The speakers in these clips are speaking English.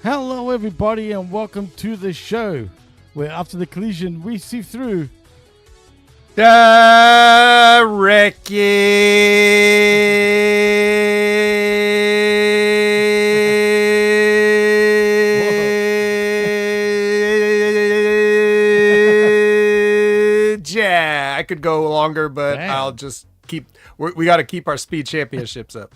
Hello, everybody, and welcome to the show, where after the collision, we sift through the wreckage. Yeah, I could go longer, but Damn. I'll just keep. We got to keep our speed championships up.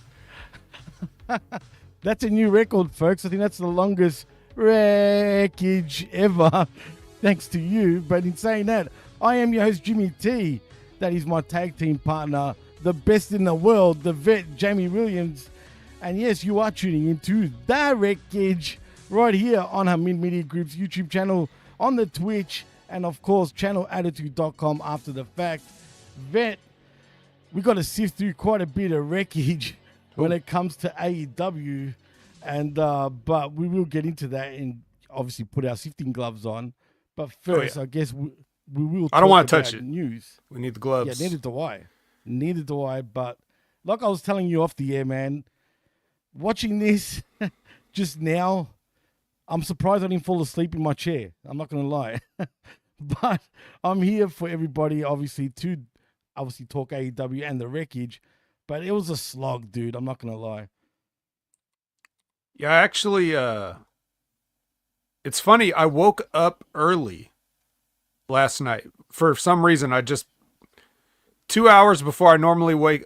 That's a new record, folks. I think that's the longest wreckage ever, thanks to you. But in saying that, I am your host, Jimmy T. That is my tag team partner, the best in the world, the vet, Jamie Williams. And yes, you are tuning into The Wreckage right here on Hamid Media Group's YouTube channel, on the Twitch, and of course, channelattitude.com after the fact. Vet, we got to sift through quite a bit of wreckage when it comes to AEW, and but we will get into that and obviously put our sifting gloves on. But first, I guess we will. I don't want to touch it. News. We need the gloves. Yeah, neither do I. But like I was telling you off the air, man, watching this just now, I'm surprised I didn't fall asleep in my chair. I'm not gonna lie, but I'm here for everybody, obviously, to talk AEW and the wreckage. But it was a slog, dude. I'm not going to lie. Yeah, actually, it's funny. I woke up early last night. For some reason, I just 2 hours before I normally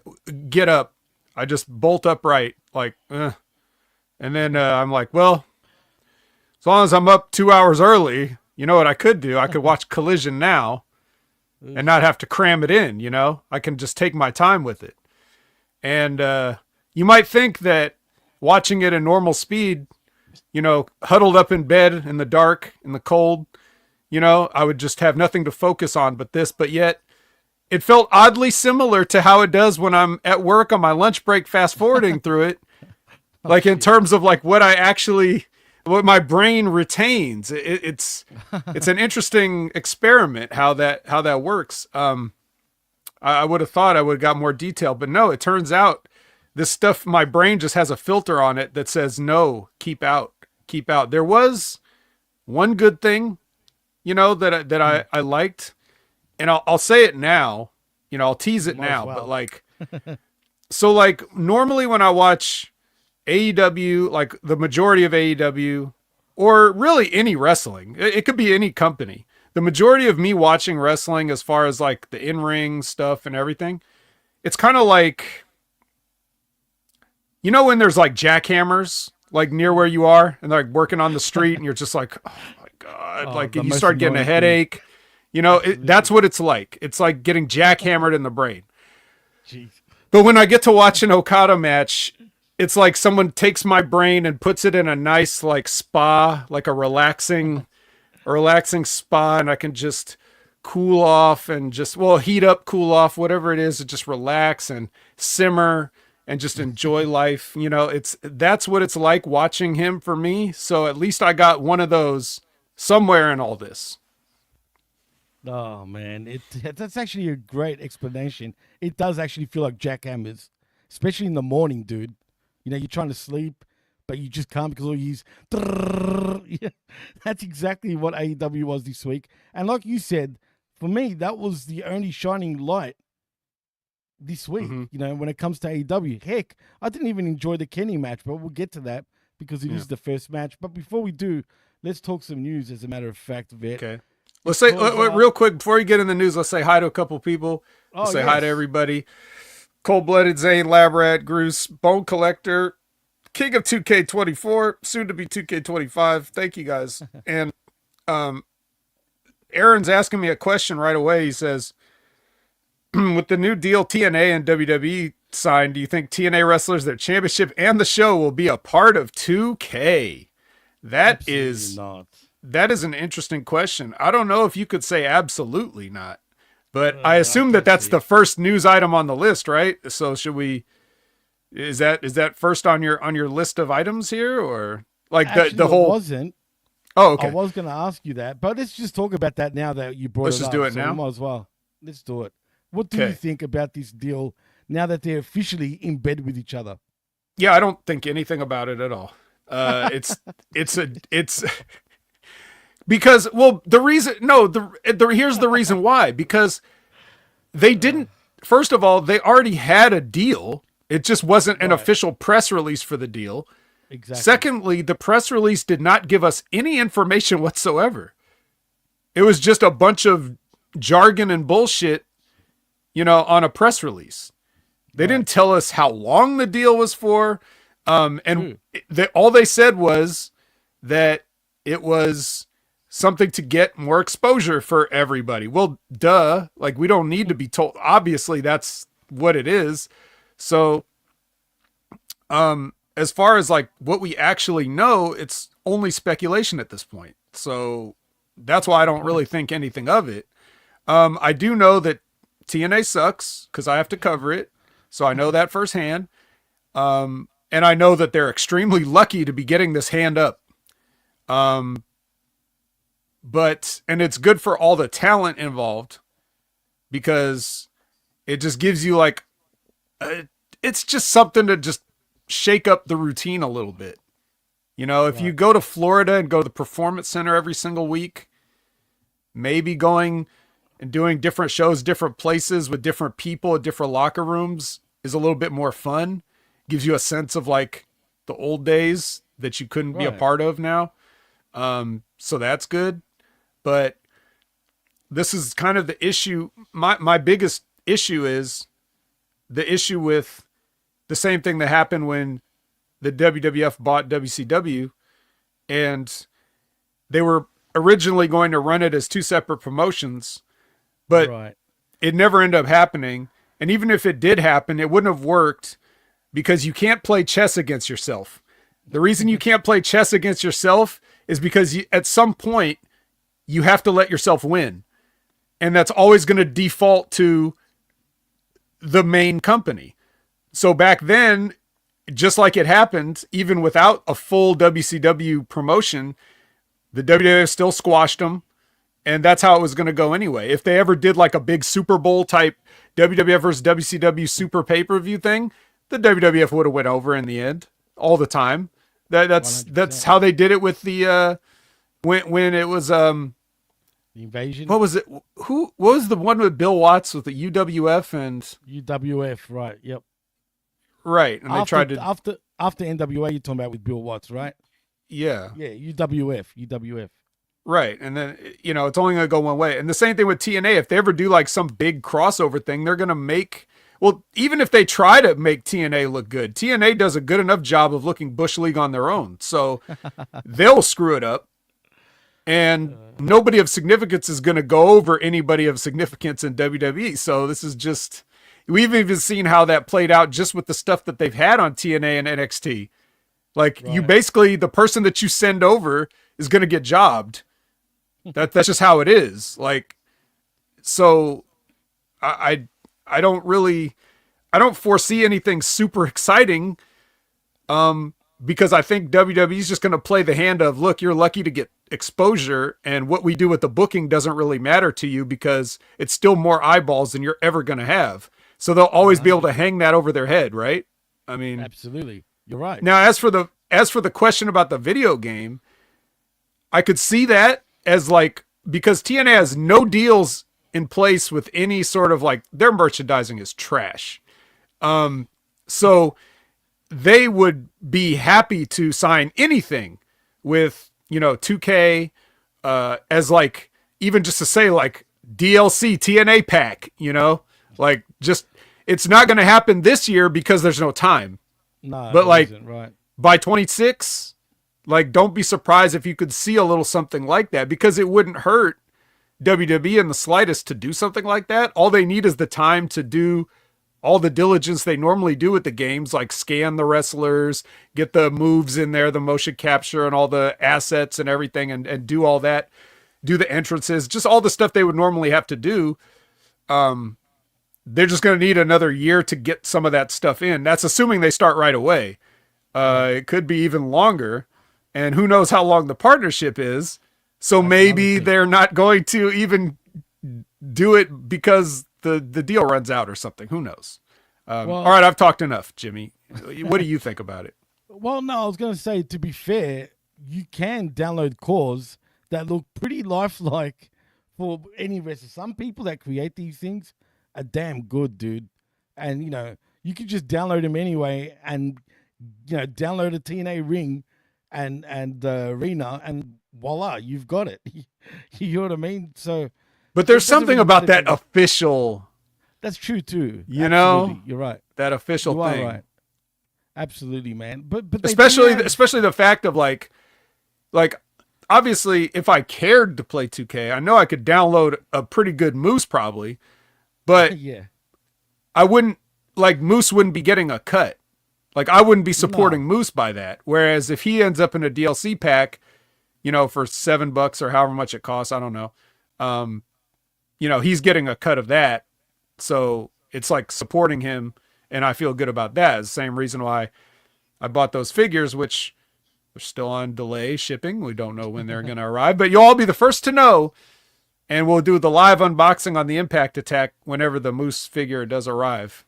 get up, I just bolt upright, like, and then I'm like, well, as long as I'm up 2 hours early, you know what I could do? I could watch Collision now and not have to cram it in, you know? I can just take my time with it. And you might think that watching it at normal speed, you know, huddled up in bed in the dark, in the cold, you know, I would just have nothing to focus on but yet it felt oddly similar to how it does when I'm at work on my lunch break, fast forwarding through it. Like in terms of like what my brain retains. It's an interesting experiment how that works. I would have thought I would have got more detail, but no, it turns out this stuff, my brain just has a filter on it that says, no, keep out. There was one good thing, you know, that I liked, and I'll say it now, you know, I'll tease it now, but like, so like normally when I watch AEW, like the majority of AEW, or really any wrestling, it could be any company. The majority of me watching wrestling, as far as like the in-ring stuff and everything, it's kind of like, you know, when there's like jackhammers like near where you are and they're like working on the street and you're just like, oh my God, like you start getting a headache, you know, that's what it's like. It's like getting jackhammered in the brain. Jeez. But when I get to watch an Okada match, it's like someone takes my brain and puts it in a nice like spa, like a relaxing spa, and I can just cool off and just, heat up, cool off, whatever it is, and just relax and simmer and just enjoy life. You know, that's what it's like watching him for me. So at least I got one of those somewhere in all this. Oh, man. That's actually a great explanation. It does actually feel like jackhammers, especially in the morning, dude. You know, you're trying to sleep, but you just can't because all you use. Yeah, that's exactly what AEW was this week. And like you said, for me, that was the only shining light this week, you know, when it comes to AEW. Heck, I didn't even enjoy the Kenny match, but we'll get to that because it is the first match. But before we do, let's talk some news, as a matter of fact, Vet. Okay. Let's say, real quick, before you get in the news, let's say hi to a couple people. Let's say hi to everybody. Cold-Blooded, Zane, Labrat, Groose, Bone Collector, King of 2K24, soon to be 2K25. Thank you guys. And Aaron's asking me a question right away. He says, with the new deal TNA and WWE signed, do you think TNA wrestlers, their championship, and the show will be a part of 2K? That is an interesting question. I don't know if you could say absolutely not, but I assume that's the first news item on the list, right? So should we? Is that first on your list of items here, or like the whole? It wasn't. Oh, okay. I was going to ask you that, but let's just talk about that now that you brought Let's it just up. do it So now? we might as well. Let's do it. What do you think about this deal now that they're officially in bed with each other? Yeah, I don't think anything about it at all. It's because, well, the reason, no, here's the reason why, because they didn't, first of all, they already had a deal. It just wasn't an official press release for the deal. Exactly. Secondly, the press release did not give us any information whatsoever. It was just a bunch of jargon and bullshit, on a press release. They didn't tell us how long the deal was for. And all they said was that it was something to get more exposure for everybody. Well, duh. Like, we don't need to be told. Obviously, that's what it is. So, as far as like what we actually know, it's only speculation at this point. So that's why I don't really think anything of it. I do know that TNA sucks because I have to cover it. So I know that firsthand. And I know that they're extremely lucky to be getting this hand up. And it's good for all the talent involved because it just gives you like, it's just something to just shake up the routine a little bit. If you go to Florida and go to the Performance Center every single week, maybe going and doing different shows, different places with different people at different locker rooms is a little bit more fun. Gives you a sense of like the old days that you couldn't be a part of now. So that's good. But this is kind of the issue. My biggest issue is the issue with the same thing that happened when the WWF bought WCW, and they were originally going to run it as two separate promotions, but it never ended up happening. And even if it did happen, it wouldn't have worked because you can't play chess against yourself. The reason you can't play chess against yourself is because at some point you have to let yourself win. And that's always going to default to the main company. So back then, just like it happened, even without a full WCW promotion, the WWF still squashed them. And that's how it was going to go anyway. If they ever did like a big Super Bowl type WWF versus WCW super pay-per-view thing, the WWF would have went over in the end all the time. That's how they did it with the when it was the Invasion. What was it? What was the one with Bill Watts with the UWF and UWF? Right. Yep. Right, and they tried to after NWA. You're talking about with Bill Watts, right? Yeah. Yeah. UWF. Right, and then it's only going to go one way. And the same thing with TNA. If they ever do like some big crossover thing, they're going to make. Well, even if they try to make TNA look good, TNA does a good enough job of looking Bush League on their own. So they'll screw it up. And nobody of significance is going to go over anybody of significance in WWE. So this is just, we've even seen how that played out just with the stuff that they've had on TNA and NXT. Like you basically, the person that you send over is going to get jobbed. That's just how it is. Like, so I don't foresee anything super exciting. Because I think WWE is just going to play the hand of, look, you're lucky to get exposure, and what we do with the booking doesn't really matter to you because it's still more eyeballs than you're ever going to have. So they'll always be able to hang that over their head, right? I mean, absolutely, you're right. Now, as for the question about the video game, I could see that as like, because TNA has no deals in place with any sort of like, their merchandising is trash. So they would be happy to sign anything with, 2K, as like, even just to say like DLC TNA pack, like just, it's not going to happen this year because there's no time. No, but like right. By 26, like, don't be surprised if you could see a little something like that, because it wouldn't hurt WWE in the slightest to do something like that. All they need is the time to do all the diligence they normally do with the games, like scan the wrestlers, get the moves in there, the motion capture and all the assets and everything, and do all that, do the entrances, just all the stuff they would normally have to do. They're just going to need another year to get some of that stuff in. That's assuming they start right away. It could be even longer, and who knows how long the partnership is. So maybe they're not going to even do it because the deal runs out or something. Who knows? All right, I've talked enough, Jimmy. What do you think about it? Well, no, I was going to say, to be fair, you can download cores that look pretty lifelike for any wrestler. Some people that create these things are damn good, dude. And, you can just download them anyway and, download a TNA ring and the arena and voila, you've got it. You know what I mean? So, but there's something about that official. That's true too. You Absolutely. know, you're right. That official You are thing. right. Absolutely, man. But especially the fact of like obviously if I cared to play 2K, I know I could download a pretty good Moose probably, but yeah, I wouldn't Moose wouldn't be getting a cut. Like I wouldn't be supporting Moose by that. Whereas if he ends up in a DLC pack, for $7 or however much it costs, I don't know. He's getting a cut of that. So it's like supporting him, and I feel good about that. It's the same reason why I bought those figures, which are still on delay shipping. We don't know when they're going to arrive, but you'll all be the first to know. And we'll do the live unboxing on the Impact Attack whenever the Moose figure does arrive.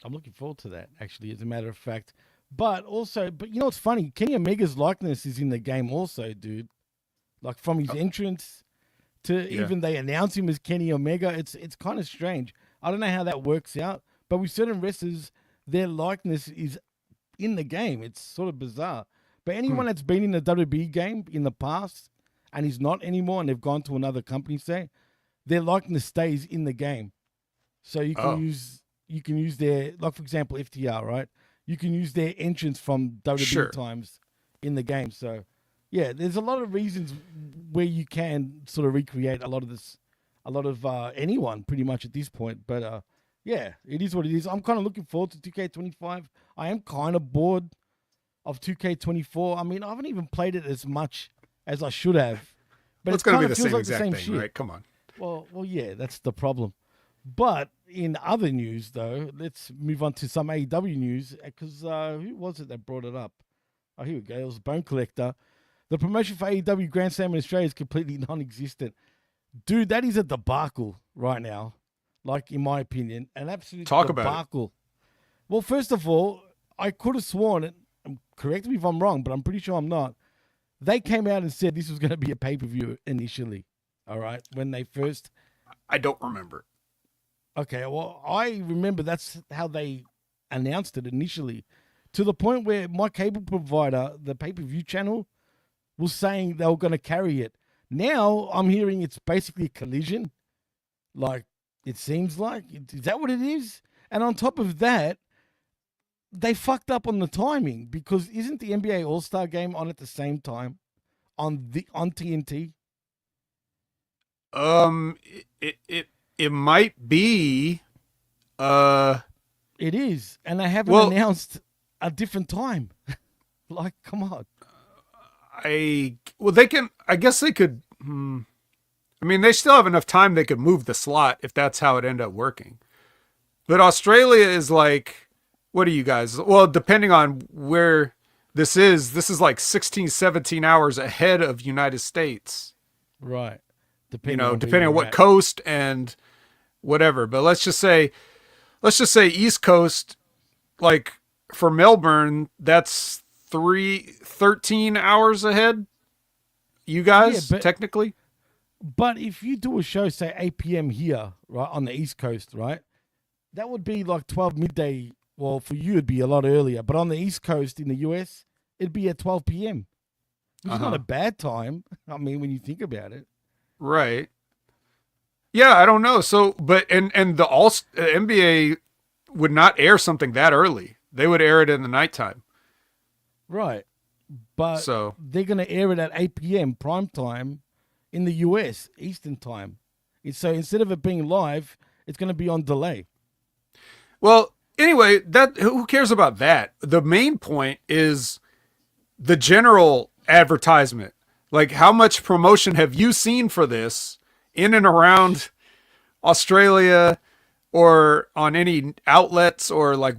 I'm looking forward to that, actually, as a matter of fact. But you know what's funny? Kenny Omega's likeness is in the game also, dude. Like from his entrance to even they announce him as Kenny Omega. It's kind of strange. I don't know how that works out, but with certain wrestlers, their likeness is in the game. It's sort of bizarre. But anyone that's been in the WWE game in the past and is not anymore, and they've gone to another company, say, their likeness stays in the game. So you can use their, like for example, FTR, right? You can use their entrance from WWE times in the game. So yeah, there's a lot of reasons where you can sort of recreate a lot of anyone pretty much at this point. But yeah, it is what it is. I'm kind of looking forward to 2K25. I am kind of bored of 2K24. I mean, I haven't even played it as much as I should have. But it's going to be the same exact thing, shit. Right? Come on. Well, yeah, that's the problem. But in other news, though, let's move on to some AEW news, because who was it that brought it up? Oh, here we go. It was Bone Collector. The promotion for AEW Grand Slam in Australia is completely non-existent. Dude, that is a debacle right now, like in my opinion. An absolute debacle. About it. Well, first of all, I could have sworn, and correct me if I'm wrong, but I'm pretty sure I'm not, they came out and said this was going to be a pay-per-view initially, all right, when they first... I don't remember. Okay, well, I remember that's how they announced it initially, to the point where my cable provider, the pay-per-view channel, was saying they were going to carry it. Now I'm hearing it's basically a collision. Like, it seems like. Is that what it is? And on top of that, they fucked up on the timing, because isn't the NBA All-Star Game on at the same time on TNT? It might be. It is, and they haven't announced a different time. Like, come on. They can. I guess they could. I mean, they still have enough time. They could move the slot if that's how it ended up working. But Australia is like, what are you guys? Well, depending on where this is like 16, 17 hours ahead of United States. Right. Depending on what coast and whatever. But let's just say East Coast, like for Melbourne, that's 13 hours ahead. You guys, technically. But if you do a show, say 8 p.m. here, right, on the East Coast, right, that would be like 12 midday. Well, for you, it'd be a lot earlier. But on the East Coast in the US, it'd be at 12 p.m. Which is not a bad time. I mean, when you think about it. Right. Yeah, I don't know. So, but and the NBA would not air something that early. They would air it in the nighttime. Right. But they're going to air it at 8 p.m. prime time in the US, Eastern time. So instead of it being live, it's going to be on delay. Well, anyway, who cares about that? The main point is the general advertisement. Like, how much promotion have you seen for this in and around Australia or on any outlets or like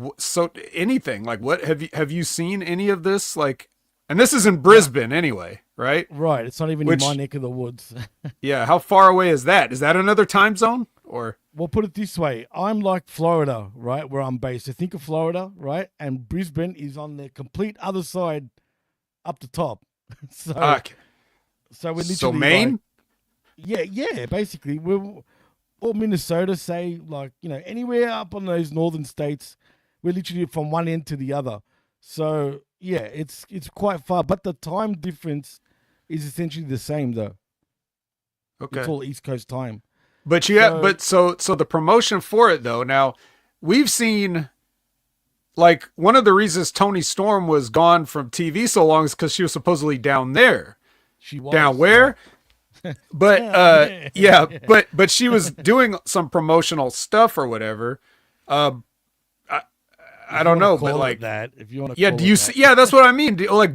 anything? Like, what have you seen any of this? Like, and this is in Brisbane anyway, right? Right. It's not even in my neck of the woods. Yeah. How far away is that? Is that another time zone or? Well, put it this way. I'm like Florida, right, where I'm based. So think of Florida, right? And Brisbane is on the complete other side up the top. So, Okay. so we're literally So Maine? yeah, basically. Or Minnesota, say, like, anywhere up on those northern states, we're literally from one end to the other. So, yeah, it's quite far. But the time difference is essentially the same, though. Okay. It's all East Coast time. But so the promotion for it though. Now, we've seen like one of the reasons Toni Storm was gone from TV so long is because she was supposedly down there. She was down where? But but she was doing some promotional stuff or whatever. I don't know, but like that, if you want to, do you see? Yeah, that's what I mean. Like,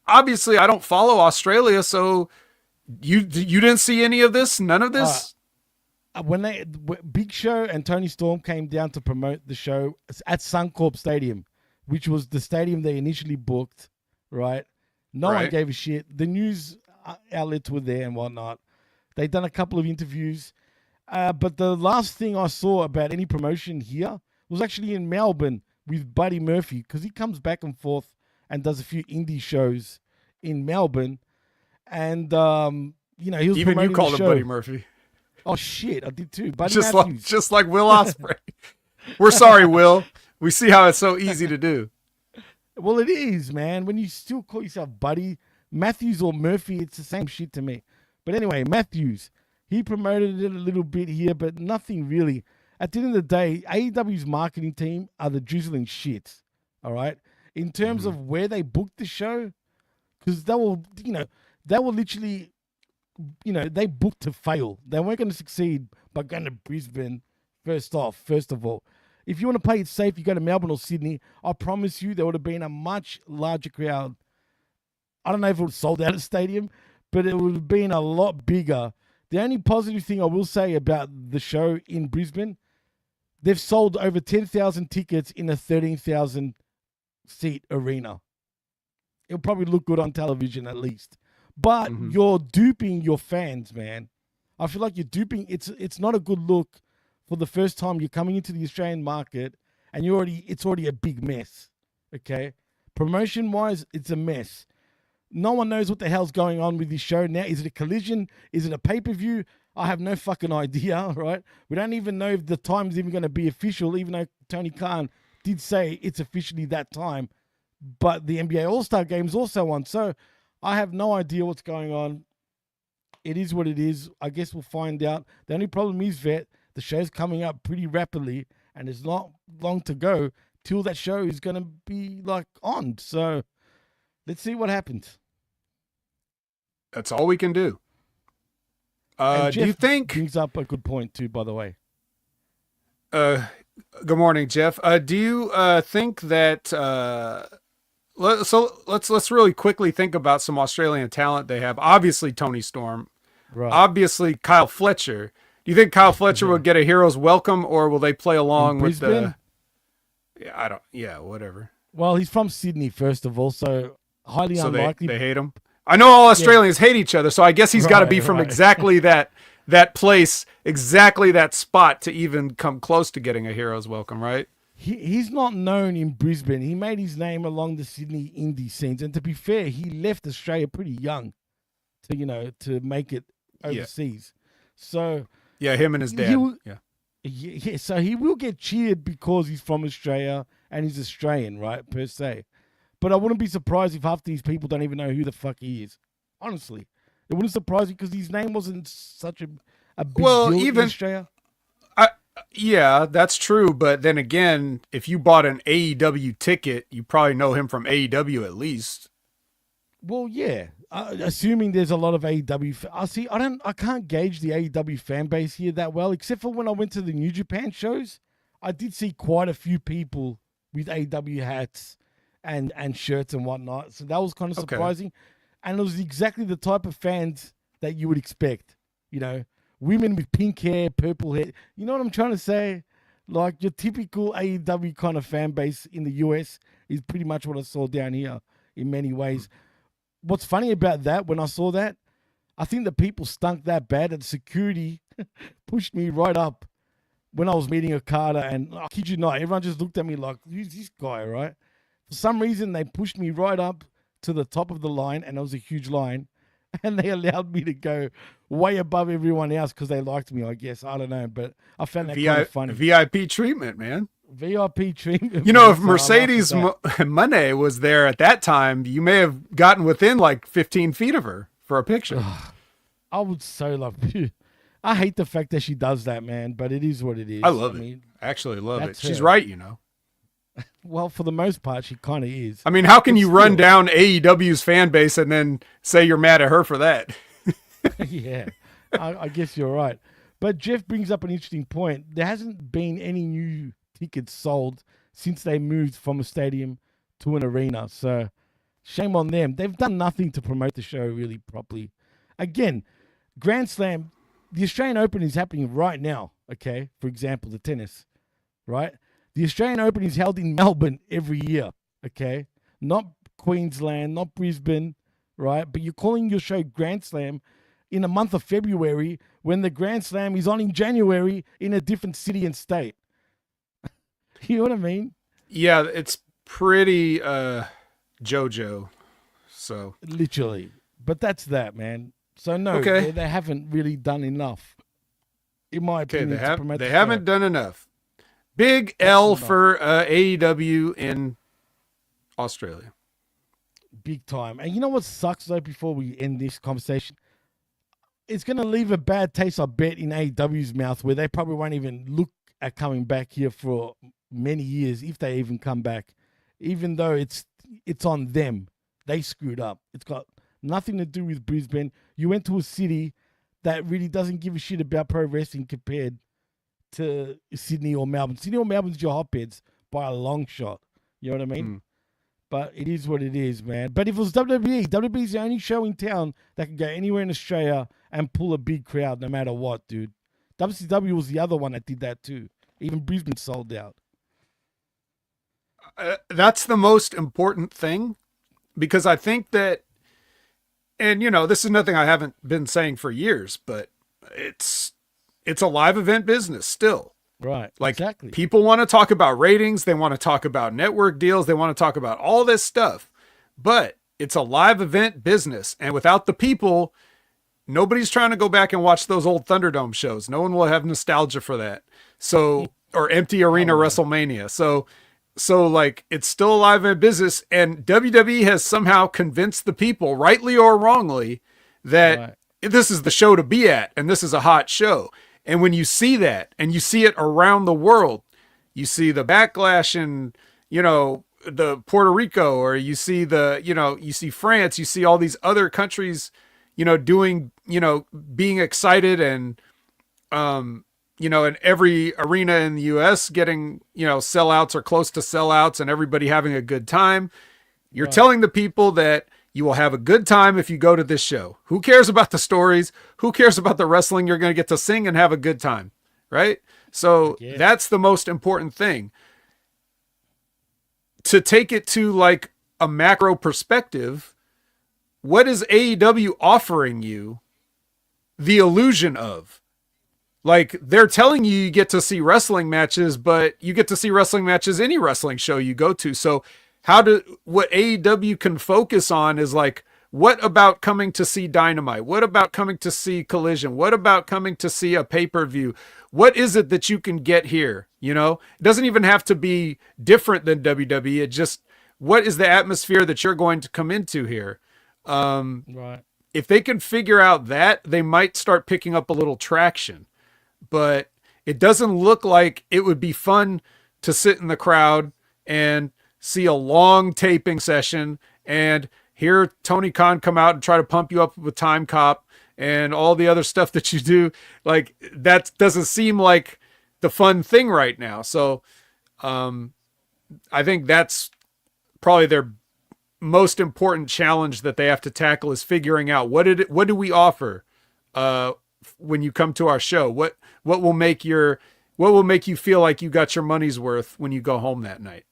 obviously, I don't follow Australia, so you didn't see any of this, none of this. When Big Show and Toni Storm came down to promote the show at Suncorp Stadium, which was the stadium they initially booked, right? No one gave a shit. The news outlets were there and whatnot. They'd done a couple of interviews. But the last thing I saw about any promotion here was actually in Melbourne with Buddy Murphy, because he comes back and forth and does a few indie shows in Melbourne. And, he was even you called him show. Buddy Murphy. Oh, shit, I did too. Buddy just like Will Ospreay. We're sorry, Will. We see how it's so easy to do. Well, it is, man. When you still call yourself Buddy, Matthews or Murphy, it's the same shit to me. But anyway, Matthews, he promoted it a little bit here, but nothing really. At the end of the day, AEW's marketing team are the drizzling shits, all right? In terms of where they booked the show, because they were literally, they booked to fail. They weren't going to succeed by going to Brisbane first of all. If you want to play it safe, you go to Melbourne or Sydney. I promise you there would have been a much larger crowd. I don't know if it was sold out a stadium, but it would have been a lot bigger. The only positive thing I will say about the show in Brisbane, they've sold over 10,000 tickets in a 13,000-seat arena. It'll probably look good on television at least. But you're duping your fans, man. I feel like you're duping. It's not a good look for the first time you're coming into the Australian market and it's already a big mess. Okay? Promotion-wise, it's a mess. No one knows what the hell's going on with this show now. Is it a collision? Is it a pay-per-view? I have no fucking idea, right? We don't even know if the time's even going to be official, even though Tony Khan did say it's officially that time. But the NBA All-Star Game is also on. So I have no idea what's going on. It is what it is. I guess we'll find out. The only problem is, Vet, the show's coming up pretty rapidly, and there's not long to go till that show is going to be, on. So let's see what happens. That's all we can do. Do you think... brings up a good point, too, by the way. Good morning, Jeff. Do you think that... let's really quickly think about some Australian talent they have. Obviously, Toni Storm. Right. Obviously, Kyle Fletcher. Do you think Kyle Fletcher will get a hero's welcome, or will they play along with the... Yeah, whatever. Well, he's from Sydney, first of all, so highly unlikely. They hate him? I know all Australians hate each other, so I guess he's got to be from exactly that place, exactly that spot to even come close to getting a hero's welcome, right? He's not known in Brisbane. He made his name along the Sydney indie scenes, and to be fair, he left Australia pretty young to make it overseas. So him and his dad. So he will get cheered because he's from Australia and he's Australian, right, per se. But I wouldn't be surprised if half these people don't even know who the fuck he is. Honestly, it wouldn't surprise me because his name wasn't such a big deal in Australia. Yeah, that's true. But then again, if you bought an AEW ticket, you probably know him from AEW at least. Well, yeah. Assuming there's a lot of AEW. I can't gauge the AEW fan base here that well, except for when I went to the New Japan shows. I did see quite a few people with AEW hats and shirts and whatnot. So that was kind of surprising. And it was exactly the type of fans that you would expect. Women with pink hair, purple hair. You know what I'm trying to say? Like your typical AEW kind of fan base in the US is pretty much what I saw down here in many ways. What's funny about that, when I saw that, I think the people stunk that bad that security pushed me right up when I was meeting Okada, and I kid you not, everyone just looked at me like, who's this guy, right? For some reason, they pushed me right up to the top of the line, and it was a huge line, and they allowed me to go way above everyone else because they liked me, I guess. I don't know, but I found that kind of funny. VIP treatment, man. VIP treatment. You know, if Mercedes Money was there at that time, you may have gotten within like 15 feet of her for a picture. I would so love to. I hate the fact that she does that, man, but it is what it is. I love it. Actually love it. She's her. right, you know. Well, for the most part, she kind of is. I mean, how can you run down AEW's fan base and then say you're mad at her for that? Yeah, I guess you're right. But Jeff brings up an interesting point. There hasn't been any new tickets sold since they moved from a stadium to an arena. So shame on them. They've done nothing to promote the show really properly. Again, Grand Slam, the Australian Open is happening right now, okay? For example, the tennis, right? The Australian Open is held in Melbourne every year, okay? Not Queensland, not Brisbane, right? But you're calling your show Grand Slam in the month of February when the Grand Slam is on in January in a different city and state. You know what I mean? Yeah, it's pretty JoJo. So literally. But that's that, man. So no, okay. they haven't really done enough. In my opinion, they haven't done enough. Big L for AEW in Australia. Big time. And you know what sucks, though, before we end this conversation? It's going to leave a bad taste, I bet, in AEW's mouth, where they probably won't even look at coming back here for many years, if they even come back, even though it's on them. They screwed up. It's got nothing to do with Brisbane. You went to a city that really doesn't give a shit about pro wrestling compared to Sydney or Melbourne. Sydney or Melbourne's your hotbeds by a long shot. You know what I mean? But it is what it is, man. But if it was WWE is the only show in town that can go anywhere in Australia and pull a big crowd no matter what, dude. WCW was the other one that did that too. Even Brisbane sold out. That's the most important thing, because I think that, and you know, this is nothing I haven't been saying for years, but it's a live event business still. Right. Like, exactly. People want to talk about ratings. They want to talk about network deals. They want to talk about all this stuff, but it's a live event business. And without the people, nobody's trying to go back and watch those old Thunderdome shows. No one will have nostalgia for that. So, or empty arena WrestleMania. So like, it's still a live event business, and WWE has somehow convinced the people, rightly or wrongly, that this is the show to be at, and this is a hot show. And when you see that, and you see it around the world, you see the backlash in, you know, the Puerto Rico, or you see you see France, you see all these other countries, you know, doing, you know, being excited, and, you know, in every arena in the US getting, you know, sellouts or close to sellouts, and everybody having a good time. You're telling the people that you will have a good time if you go to this show. Who cares about the stories? Who cares about the wrestling? You're going to get to sing and have a good time, right? So that's the most important thing. To take it to like a macro perspective, what is AEW offering you the illusion of? Like, they're telling you get to see wrestling matches, but you get to see wrestling matches any wrestling show you go to. So what AEW can focus on is like, what about coming to see Dynamite? What about coming to see Collision? What about coming to see a pay-per-view? What is it that you can get here? You know, it doesn't even have to be different than WWE. It just, what is the atmosphere that you're going to come into here? Right. If they can figure out that, they might start picking up a little traction. But it doesn't look like it would be fun to sit in the crowd and see a long taping session and hear Tony Khan come out and try to pump you up with Time Cop and all the other stuff that you do. Like, that doesn't seem like the fun thing right now. So I think that's probably their most important challenge that they have to tackle, is figuring out what do we offer when you come to our show? What will make you feel like you got your money's worth when you go home that night?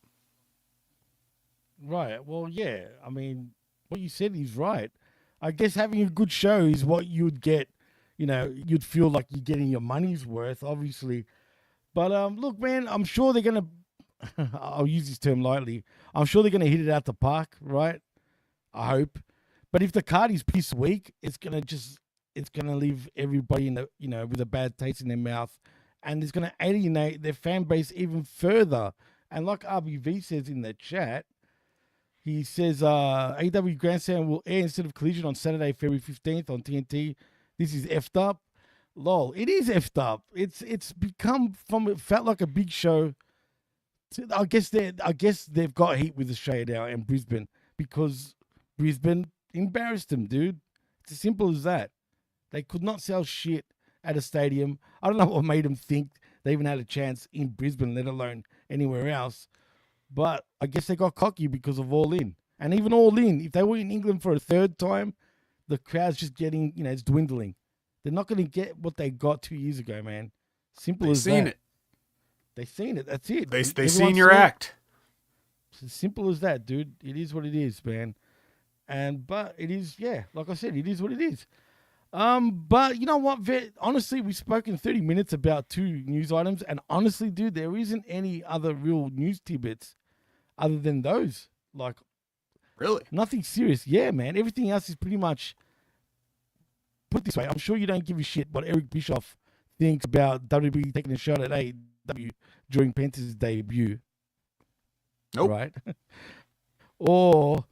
Right. Well, yeah. I mean, what you said is right. I guess having a good show is what you'd get. You know, you'd feel like you're getting your money's worth. Obviously, But look, man, I'm sure they're gonna. I'll use this term lightly. I'm sure they're gonna hit it out the park, right? I hope. But if the card is piss weak, it's gonna leave everybody in the with a bad taste in their mouth, and it's gonna alienate their fan base even further. And like RBV says in the chat, he says AEW Grand Slam will air instead of Collision on Saturday, February 15th on TNT. This is effed up. Lol, it is effed up. It's become it felt like a big show. I guess they've got heat with Australia now and Brisbane because Brisbane embarrassed them, dude. It's as simple as that. They could not sell shit at a stadium. I don't know what made them think they even had a chance in Brisbane, let alone anywhere else. But I guess they got cocky because of All In. And even All In, if they were in England for a third time, the crowd's just getting, it's dwindling. They're not going to get what they got 2 years ago, man. Simple as that. They've seen it. They've seen it. That's it. They seen your act. It's as simple as that, dude. It is what it is, man. But it is, like I said, it is what it is. But you know what, Vet? Honestly, we've spoken 30 minutes about 2 news items, and honestly, dude, there isn't any other real news tidbits other than those. Like, really? Nothing serious. Yeah, man. Everything else is pretty much, put this way, I'm sure you don't give a shit what Eric Bischoff thinks about WWE taking a shot at AEW during Penta's debut. Nope. Right? Or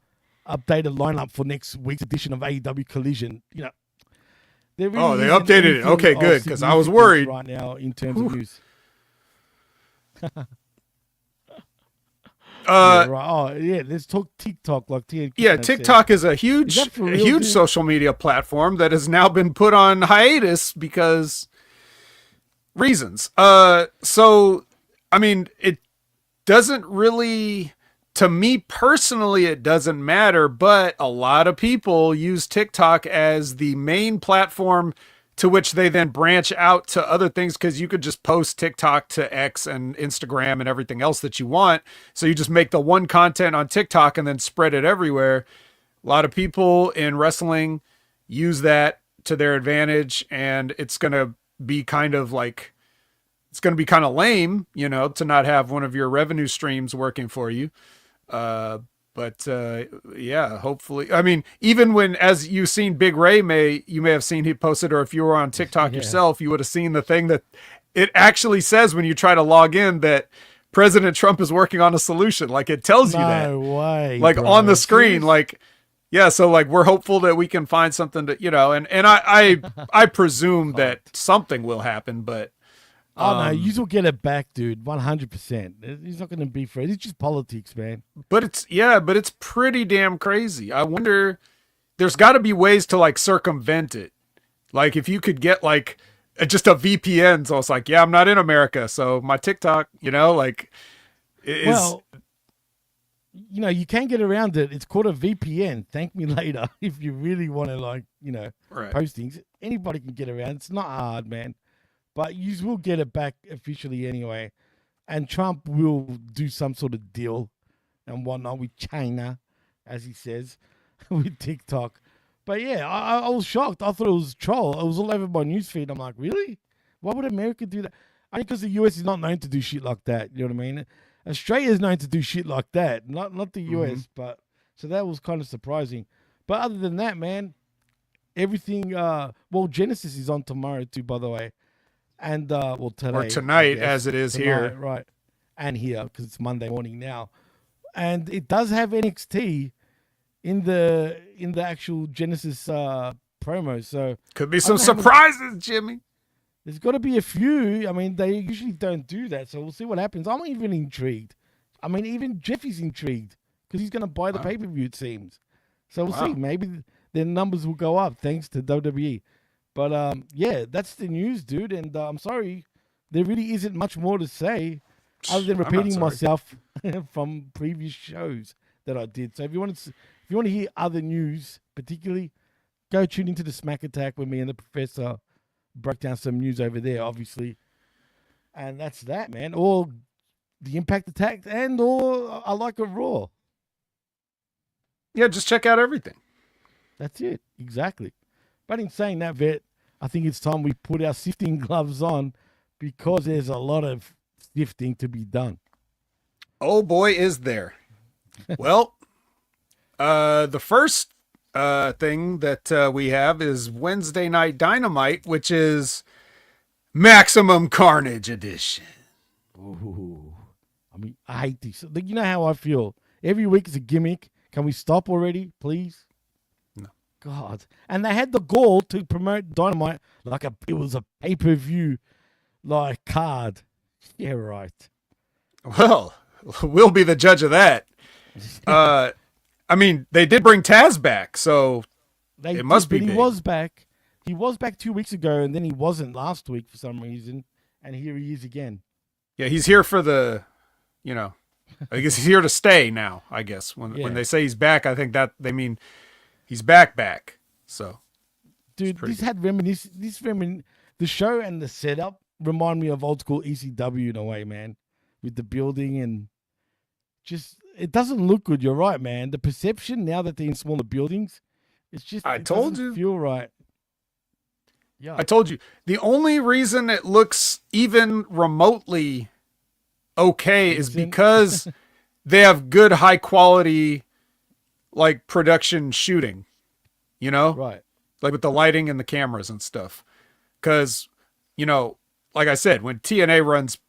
updated lineup for next week's edition of AEW Collision. They updated it. Okay, good, because I was worried right now in terms of news. Right. Oh, yeah. Let's talk TikTok, like TNT. Yeah, TikTok is a huge social media platform that has now been put on hiatus because reasons. So I mean, it doesn't really. To me personally, it doesn't matter, but a lot of people use TikTok as the main platform to which they then branch out to other things, because you could just post TikTok to X and Instagram and everything else that you want. So you just make the one content on TikTok and then spread it everywhere. A lot of people in wrestling use that to their advantage, and it's going to be kind of like, it's going to be kind of lame, to not have one of your revenue streams working for you. Yeah, hopefully. I mean, even when, as you've seen Big Ray you may have seen he posted, or if you were on TikTok yourself, you would have seen the thing that it actually says when you try to log in that President Trump is working on a solution. Like, it tells you that. No way. Like, bro. on the screen, like, yeah. So like, we're hopeful that we can find something to, and I presume that something will happen, but. Oh, no, you will get it back, dude. 100%. He's not going to be free. It's just politics, man. But it's pretty damn crazy. I wonder, there's got to be ways to like circumvent it. Like, if you could get like just a VPN. So it's like, yeah, I'm not in America, so my TikTok, like, well, you can get around it. It's called a VPN. Thank me later. If you really want to, like, right. Postings, anybody can get around. It's not hard, man. But you will get it back officially anyway. And Trump will do some sort of deal and whatnot with China, as he says, with TikTok. But yeah, I was shocked. I thought it was a troll. It was all over my newsfeed. I'm like, really? Why would America do that? I think because the US is not known to do shit like that. You know what I mean? Australia is known to do shit like that. Not the US. But so that was kind of surprising. But other than that, man, everything. Genesis is on tomorrow too, by the way. And today, or tonight, as it is here, right? And here, because it's Monday morning now, and it does have NXT in the actual Genesis promo. So could be some surprises, Jimmy. There's got to be a few. I mean, they usually don't do that, so we'll see what happens. I'm even intrigued. I mean, even Jeffy's intrigued because he's going to buy the pay-per-view. It seems. So we'll see. Maybe their numbers will go up thanks to WWE. But, yeah, that's the news, dude. And I'm sorry, there really isn't much more to say other than repeating myself from previous shows that I did. So if you want to hear other news, particularly, go tune into the Smack Attack with me and the Professor. Broke down some news over there, obviously. And that's that, man. Or the Impact Attack or I Like a Raw. Yeah, just check out everything. That's it. Exactly. But in saying that, Vet, I think it's time we put our sifting gloves on because there's a lot of sifting to be done. Oh boy, is there. Well, the first thing that we have is Wednesday Night Dynamite, which is Maximum Carnage Edition. Ooh. I mean, I hate these. You know how I feel. Every week is a gimmick. Can we stop already, please? No. God. And they had the gall to promote Dynamite like it was a pay-per-view like card. Yeah, right. Well, we'll be the judge of that. I mean, they did bring Taz back, so it must be big. He was back. He was back 2 weeks ago, and then he wasn't last week for some reason. And here he is again. Yeah, he's here for the, I guess he's here to stay now, I guess. When they say he's back, I think that they mean he's back. So, dude, the show and the setup remind me of old school ECW in a way, man, with the building and just, it doesn't look good. You're right, man. The perception now that they're in smaller buildings, it's just, it doesn't feel right. Yeah. I told you, the only reason it looks even remotely okay is because they have good high quality like production shooting, right, like with the lighting and the cameras and stuff. Because like I said, when TNA runs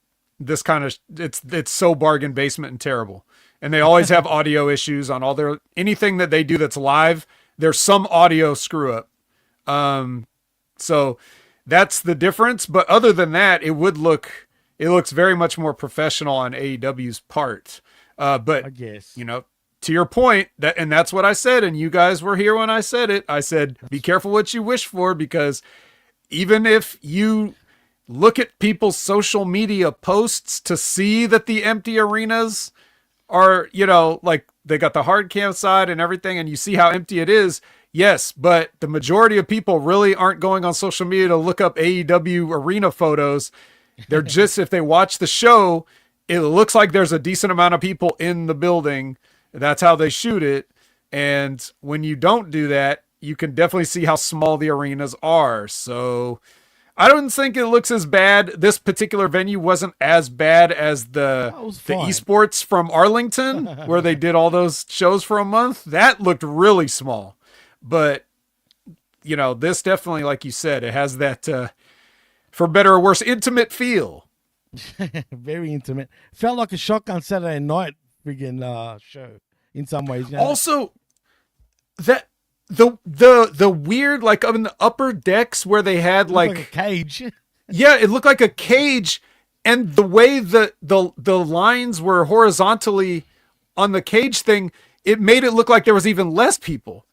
this kind of, it's so bargain basement and terrible, and they always have audio issues on all anything that they do that's live. There's some audio screw up. So that's the difference. But other than that, it looks very much more professional on AEW's part. But I guess, to your point, and that's what I said, and you guys were here when I said it. I said, be careful what you wish for, because even if you look at people's social media posts to see that the empty arenas are, like they got the hard cam side and everything, and you see how empty it is. Yes, but the majority of people really aren't going on social media to look up AEW arena photos. They're just, if they watch the show, it looks like there's a decent amount of people in the building. That's how they shoot it. And when you don't do that, you can definitely see how small the arenas are. So I don't think it looks as bad. This particular venue wasn't as bad as the esports from Arlington, where they did all those shows for a month. That looked really small. But, this definitely, like you said, it has that, for better or worse, intimate feel. Very intimate. Felt like a Shotgun Saturday Night friggin' show in some ways. Also, that the weird, like up in the upper decks where they had like a cage. Yeah, it looked like a cage, and the way the lines were horizontally on the cage thing, it made it look like there was even less people.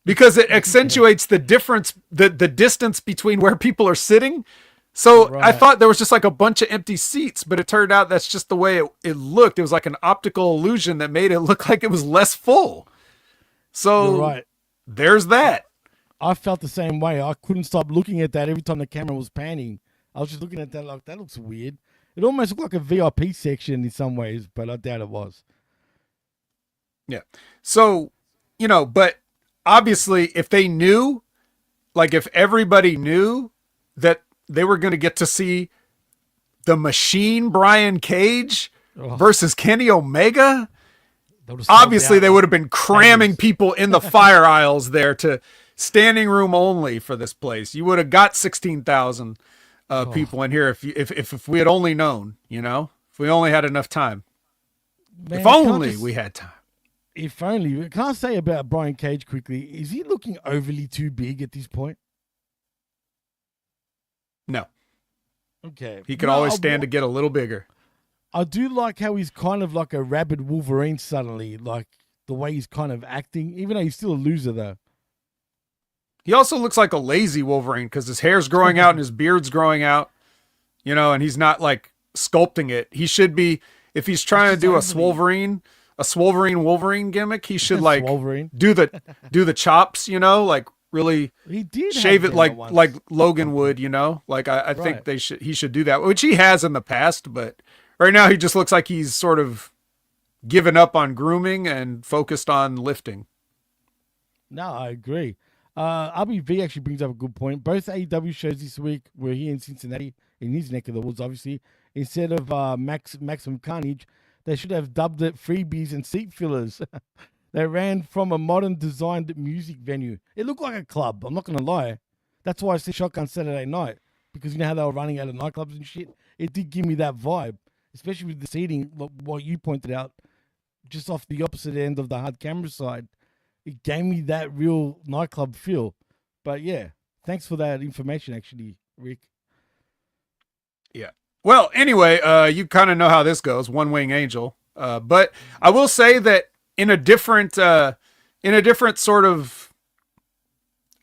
Because it accentuates the difference, the distance between where people are sitting. So right. I thought there was just like a bunch of empty seats, but it turned out that's just the way it looked. It was like an optical illusion that made it look like it was less full. So you're right. There's that. I felt the same way. I couldn't stop looking at that every time the camera was panning. I was just looking at that like, that looks weird. It almost looked like a VIP section in some ways, but I doubt it was. Yeah. So, but obviously, if they knew, like if everybody knew that they were going to get to see the Machine Brian Cage versus Kenny Omega, obviously they would have been cramming people in the fire aisles there to standing room only for this place. You would have got 16,000 people in here if we had only known, if we only had enough time. Man, if only we had time. If only. Can I say about Brian Cage quickly? Is he looking overly too big at this point? No. Okay. He can always stand to get a little bigger. I do like how he's kind of like a rabid Wolverine suddenly, like the way he's kind of acting, even though he's still a loser though. He also looks like a lazy Wolverine because his hair's growing out and his beard's growing out, and he's not like sculpting it. He should be, if he's trying to do a Wolverine gimmick, he should like do the chops, like really he did shave it like Logan would, like I think he should do that, which he has in the past, but right now he just looks like he's sort of given up on grooming and focused on lifting. No, I agree. RBV actually brings up a good point. Both AEW shows this week were here in Cincinnati, in his neck of the woods, obviously. Instead of Maximum Carnage, they should have dubbed it freebies and seat fillers. They ran from a modern designed music venue. It looked like a club, I'm not going to lie. That's why I said Shotgun Saturday Night, because you know how they were running out of nightclubs and shit? It did give me that vibe, especially with the seating, what you pointed out, just off the opposite end of the hard camera side. It gave me that real nightclub feel. But yeah, thanks for that information, actually, Rick. Yeah. Well, anyway, you kind of know how this goes, One Wing Angel. But I will say that in a different sort of,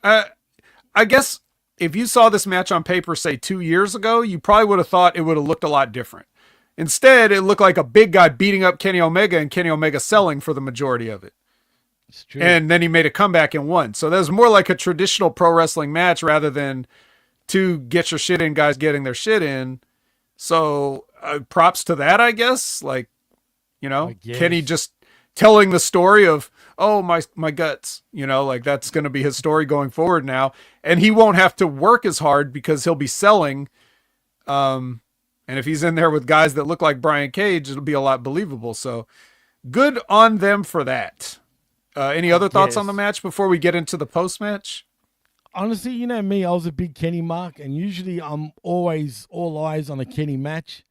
I guess if you saw this match on paper, say 2 years ago, you probably would have thought it would have looked a lot different. Instead, it looked like a big guy beating up Kenny Omega and Kenny Omega selling for the majority of it. It's true. And then he made a comeback and won. So that was more like a traditional pro wrestling match rather than two get your shit in guys getting their shit in. So props to that, I guess. Like, you know, Kenny just telling the story of, oh, my guts, you know, like that's going to be his story going forward now. And he won't have to work as hard because he'll be selling. And if he's in there with guys that look like Brian Cage, it'll be a lot believable. So good on them for that. Any other thoughts on the match before we get into the post-match? Honestly, you know me, I was a big Kenny mark, and usually I'm always all eyes on a Kenny match.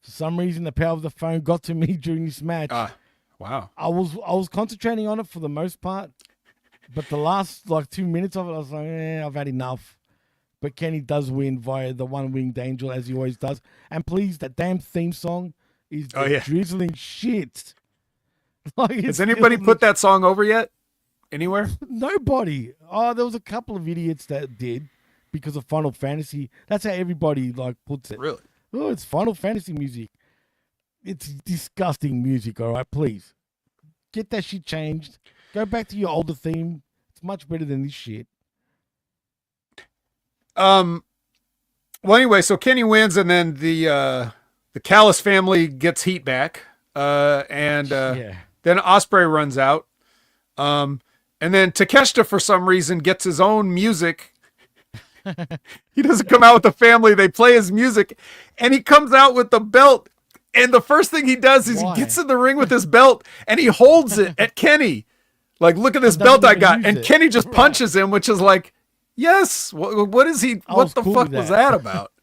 For some reason, the power of the phone got to me during this match. Wow. I was concentrating on it for the most part, but the last 2 minutes of it, I was like, I've had enough. But Kenny does win via the one-winged angel, as he always does. And please, that damn theme song is drizzling shit. Has anybody put that song over yet? Anywhere? Nobody. Oh, there was a couple of idiots that did because of Final Fantasy. That's how everybody puts it. Really? Oh, it's Final Fantasy music. It's disgusting music, all right? Please. Get that shit changed. Go back to your older theme. It's much better than this shit. Well, anyway, so Kenny wins, and then the Callis family gets heat back. Then Ospreay runs out. And then Takeshita, for some reason, gets his own music. He doesn't come out with the family. They play his music, and he comes out with the belt. And the first thing he does is he gets in the ring with his belt, and he holds it at Kenny. Like, look at this belt I got. And Kenny just punches him, which is like, yes. What is he? What the fuck was that about?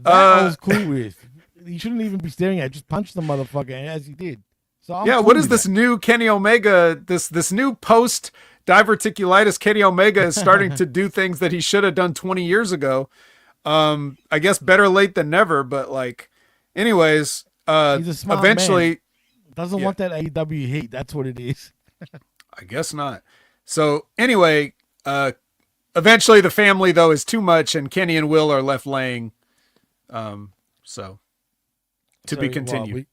I was cool with. You shouldn't even be staring at it. Just punch the motherfucker, as he did. So what is this new Kenny Omega? This new post diverticulitis Kenny Omega is starting to do things that he should have done 20 years ago. I guess better late than never. But anyways, he's a smart eventually man. Doesn't want that AEW heat. That's what it is. I guess not. So anyway, eventually the family though is too much, and Kenny and Will are left laying. So be continued.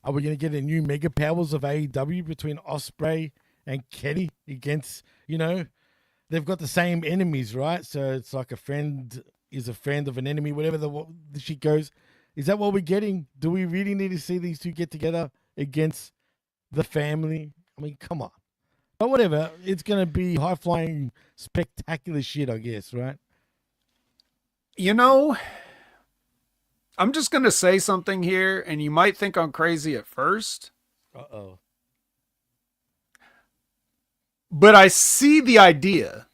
Are we going to get a new mega powers of AEW between Ospreay and Kenny against, they've got the same enemies, right? So it's like a friend is a friend of an enemy, whatever the shit goes. Is that what we're getting? Do we really need to see these two get together against the family? I mean, come on. But whatever. It's going to be high-flying, spectacular shit, I guess, right? I'm just going to say something here, and you might think I'm crazy at first. Uh-oh. But I see the idea.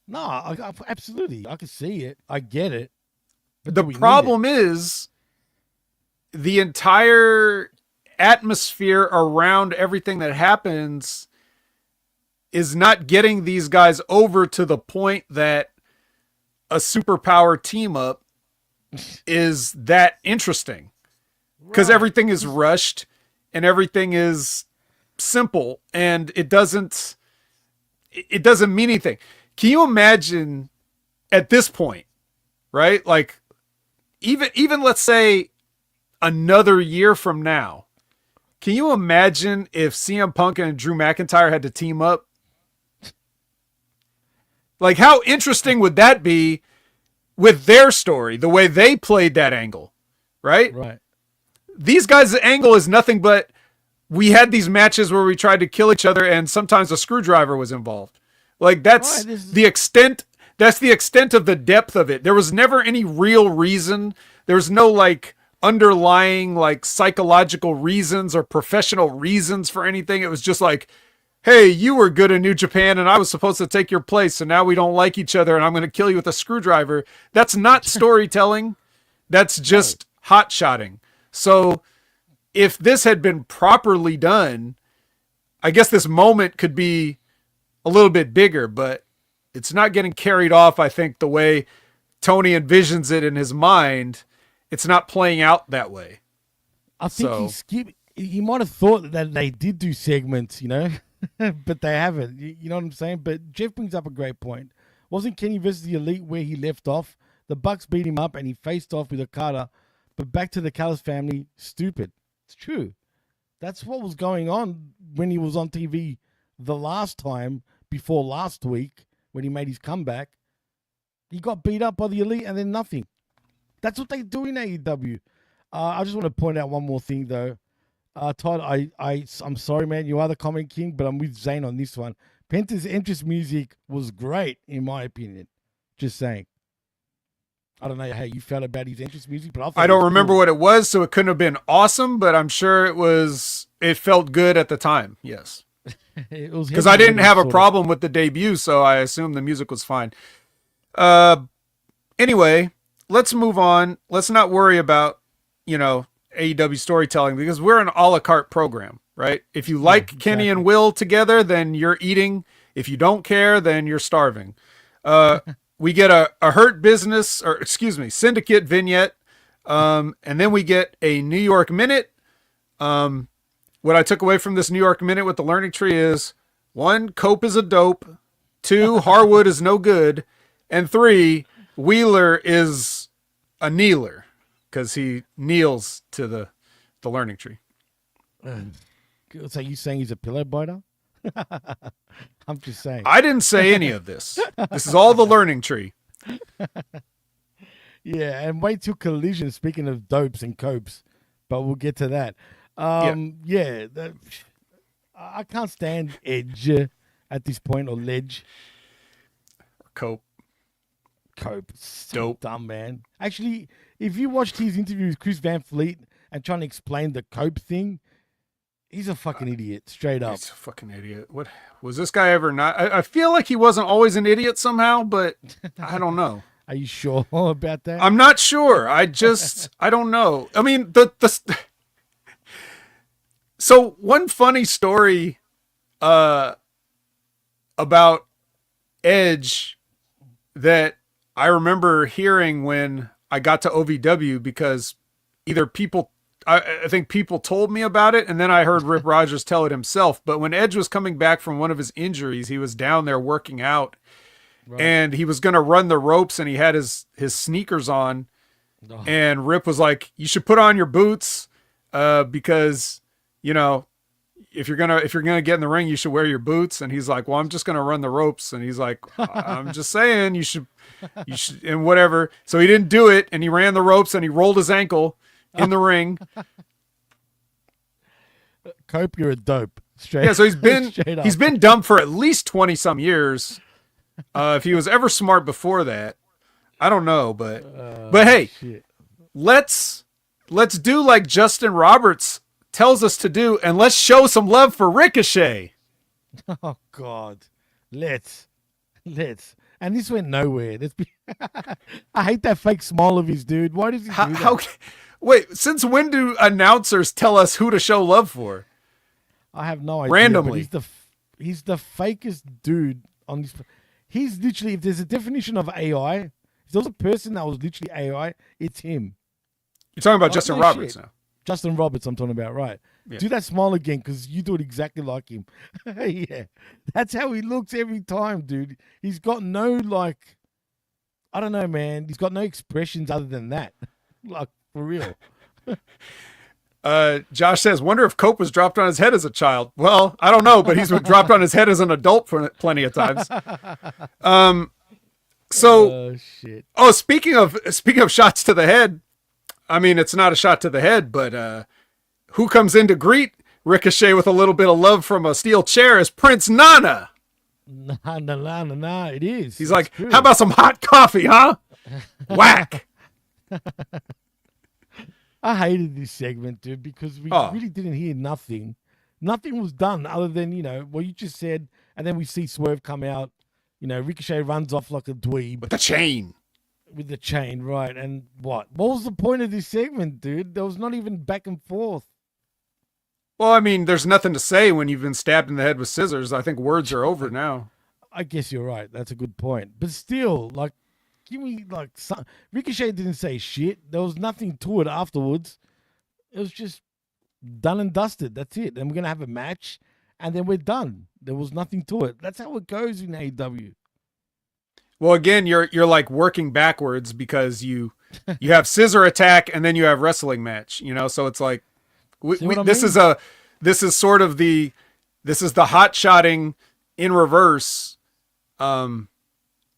No, I absolutely. I can see it. I get it. But the problem is the entire atmosphere around everything that happens is not getting these guys over to the point that a superpower team-up is that interesting, because everything is rushed and everything is simple and it doesn't mean anything. Can you imagine at this point, right? Like even let's say another year from now, can you imagine if CM Punk and Drew McIntyre had to team up? Like, how interesting would that be with their story, the way they played that angle, right? Right. These guys' angle is nothing but we had these matches where we tried to kill each other and sometimes a screwdriver was involved. Like that's the extent. That's the extent of the depth of it. There was never any real reason. There's no like underlying like psychological reasons or professional reasons for anything. It was just like, hey, you were good in New Japan and I was supposed to take your place. So now we don't like each other and I'm going to kill you with a screwdriver. That's not storytelling. That's just hot-shotting. So if this had been properly done, I guess this moment could be a little bit bigger, but it's not getting carried off, I think, the way Tony envisions it in his mind. It's not playing out that way. I think he might have thought that they did do segments, but they haven't. You know what I'm saying? But Jeff brings up a great point. Wasn't Kenny versus the Elite where he left off? The Bucks beat him up and he faced off with Okada. But back to the Callis family, stupid. It's true. That's what was going on when he was on TV the last time before last week when he made his comeback. He got beat up by the Elite and then nothing. That's what they do in AEW. I just want to point out one more thing, though. Todd, I'm sorry, man. You are the comment king, but I'm with Zane on this one. Penta's entrance music was great, in my opinion. Just saying. I don't know how you felt about his entrance music, but I don't remember what it was, so it couldn't have been awesome, but I'm sure it felt good at the time. Yes. Because I didn't have a problem with the debut, so I assume the music was fine. Anyway, let's move on. Let's not worry about, AEW storytelling because we're an a la carte program, right? If you like exactly. Kenny and Will together, then you're eating. If you don't care, then you're starving. We get a Hurt Business, Syndicate vignette. And then we get a New York Minute. What I took away from this New York Minute with the learning tree is 1, Cope is a dope. 2, Harwood is no good. And 3, Wheeler is a kneeler because he kneels to the learning tree. So you saying he's a pillow biter? I'm just saying. I didn't say any of this. This is all the learning tree. Yeah, and wait till Collision, speaking of dopes and copes, but we'll get to that. I can't stand Edge at this point, or Ledge. Cope. So dope. Dumb, man. Actually, if you watched his interview with Chris Van Fleet and trying to explain the Cope thing, he's a fucking idiot, straight up. He's a fucking idiot. What was this guy ever not? I feel like he wasn't always an idiot somehow, but I don't know. Are you sure about that? I'm not sure. I don't know. I mean, so one funny story about Edge that I remember hearing when I got to OVW, because either I think people told me about it, and then I heard Rip Rogers tell it himself. But when Edge was coming back from one of his injuries, he was down there working out, right, and he was going to run the ropes, and he had his sneakers on, and Rip was like, "You should put on your boots, because if you're gonna get in the ring, you should wear your boots." And he's like, "Well, I'm just gonna run the ropes." And he's like, "I'm just saying, you should, and whatever." So he didn't do it, and he ran the ropes, and he rolled his ankle in the ring. Cope, you're a dope. Straight. Yeah, so he's been dumb for at least 20 some years. If he was ever smart before that, I don't know, but hey, shit. let's do like Justin Roberts tells us to do, and let's show some love for Ricochet. Oh God, let's. And this went nowhere. I hate that fake smile of his, dude. Why does he do that? Wait, since when do announcers tell us who to show love for? I have no idea. Randomly. But he's the fakest dude on this. He's literally, if there's a definition of AI, if there was a person that was literally AI, it's him. You're talking about Justin Roberts now. Justin Roberts, I'm talking about, right? Yeah. Do that smile again, because you do it exactly like him. Yeah, that's how he looks every time, dude. He's got no, I don't know, man. He's got no expressions other than that. Like, for real. Josh says, wonder if Cope was dropped on his head as a child. Well, I don't know, but he's been dropped on his head as an adult plenty of times. Speaking of shots to the head, I mean, it's not a shot to the head, but who comes in to greet Ricochet with a little bit of love from a steel chair is Prince Nana. Nah. It is. He's It's like, true. how about some hot coffee, huh? Whack. I hated this segment, dude, because we really didn't hear nothing. Nothing was done other than, what you just said, and then we see Swerve come out. Ricochet runs off like a dweeb. With the chain. With the chain, right. And what? What was the point of this segment, dude? There was not even back and forth. Well, I mean, there's nothing to say when you've been stabbed in the head with scissors. I think words are over now. I guess you're right. That's a good point. But still, give me, some... Ricochet didn't say shit. There was nothing to it afterwards. It was just done and dusted. That's it. And we're going to have a match, and then we're done. There was nothing to it. That's how it goes in AEW. Well, again, you're like working backwards because you have scissor attack and then you have wrestling match, so it's like this is the hot shotting in reverse. But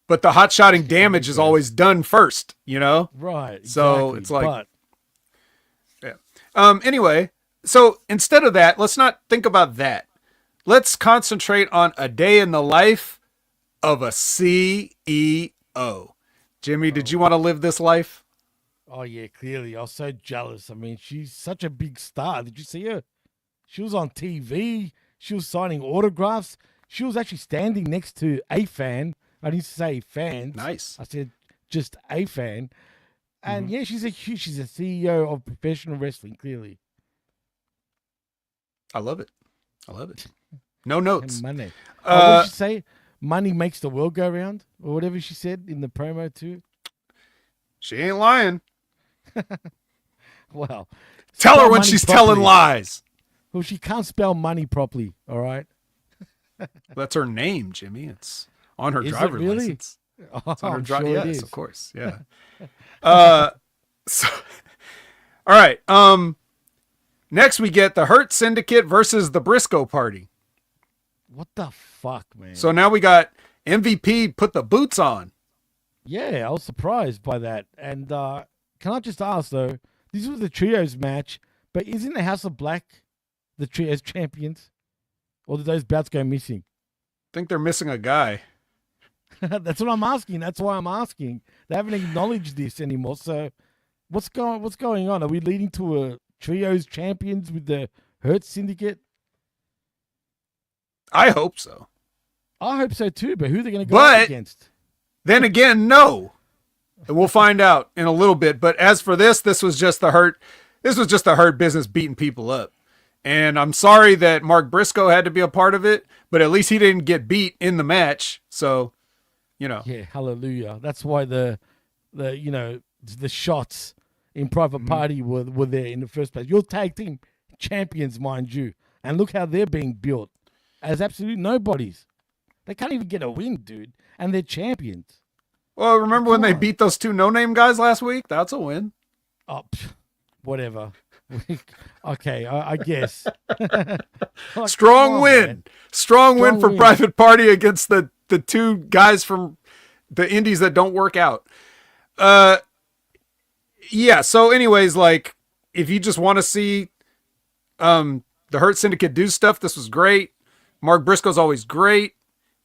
the hot shotting damage is always done first, Right. Exactly. So it's like, yeah. Anyway, so instead of that, let's not think about that. Let's concentrate on a day in the life of a CEO. Jimmy, did you want to live this life? Oh, yeah, clearly. I was so jealous. I mean, she's such a big star. Did you see her? She was on TV. She was signing autographs. She was actually standing next to a fan. I didn't say fans. Nice. I said just a fan. And yeah, she's a CEO of professional wrestling, clearly. I love it. No notes. And money. What did she say? Money makes the world go round, or whatever she said in the promo too. She ain't lying. Well, tell her when she's telling lies. Well, she can't spell money properly. All right. That's her name, Jimmy. It's on her Is driver's it really? license. Oh, It's on her sure it yes, is. of course. Yeah. So, all right. Next we get the Hurt Syndicate versus the Briscoe Party. What the fuck, man? So now we got MVP put the boots on. Yeah, I was surprised by that. And can I just ask, though, this was the trios match, but isn't the House of Black the trios champions? Or did those bouts go missing? I think they're missing a guy. That's what I'm asking. That's why I'm asking. They haven't acknowledged this anymore. So what's going on? Are we leading to a trios champions with the Hurt Syndicate? I hope so. I hope so too, but who are they going to go up against? Then again, no. And we'll find out in a little bit. But as for this was just the Hurt. This was just the Hurt Business beating people up. And I'm sorry that Mark Briscoe had to be a part of it, but at least he didn't get beat in the match. So, Yeah, hallelujah. That's why the shots in Private Party were there in the first place. Your tag team champions, mind you. And look how they're being built as absolute nobodies. They can't even get a win, dude. And they're champions. Well, remember when they beat those two no-name guys last week? That's a win. Oh, whatever. Okay, I guess. Strong win. Man. Strong win for Private Party against the two guys from the indies that don't work out. Yeah, so anyways, if you just want to see the Hurt Syndicate do stuff, this was great. Mark Briscoe's always great.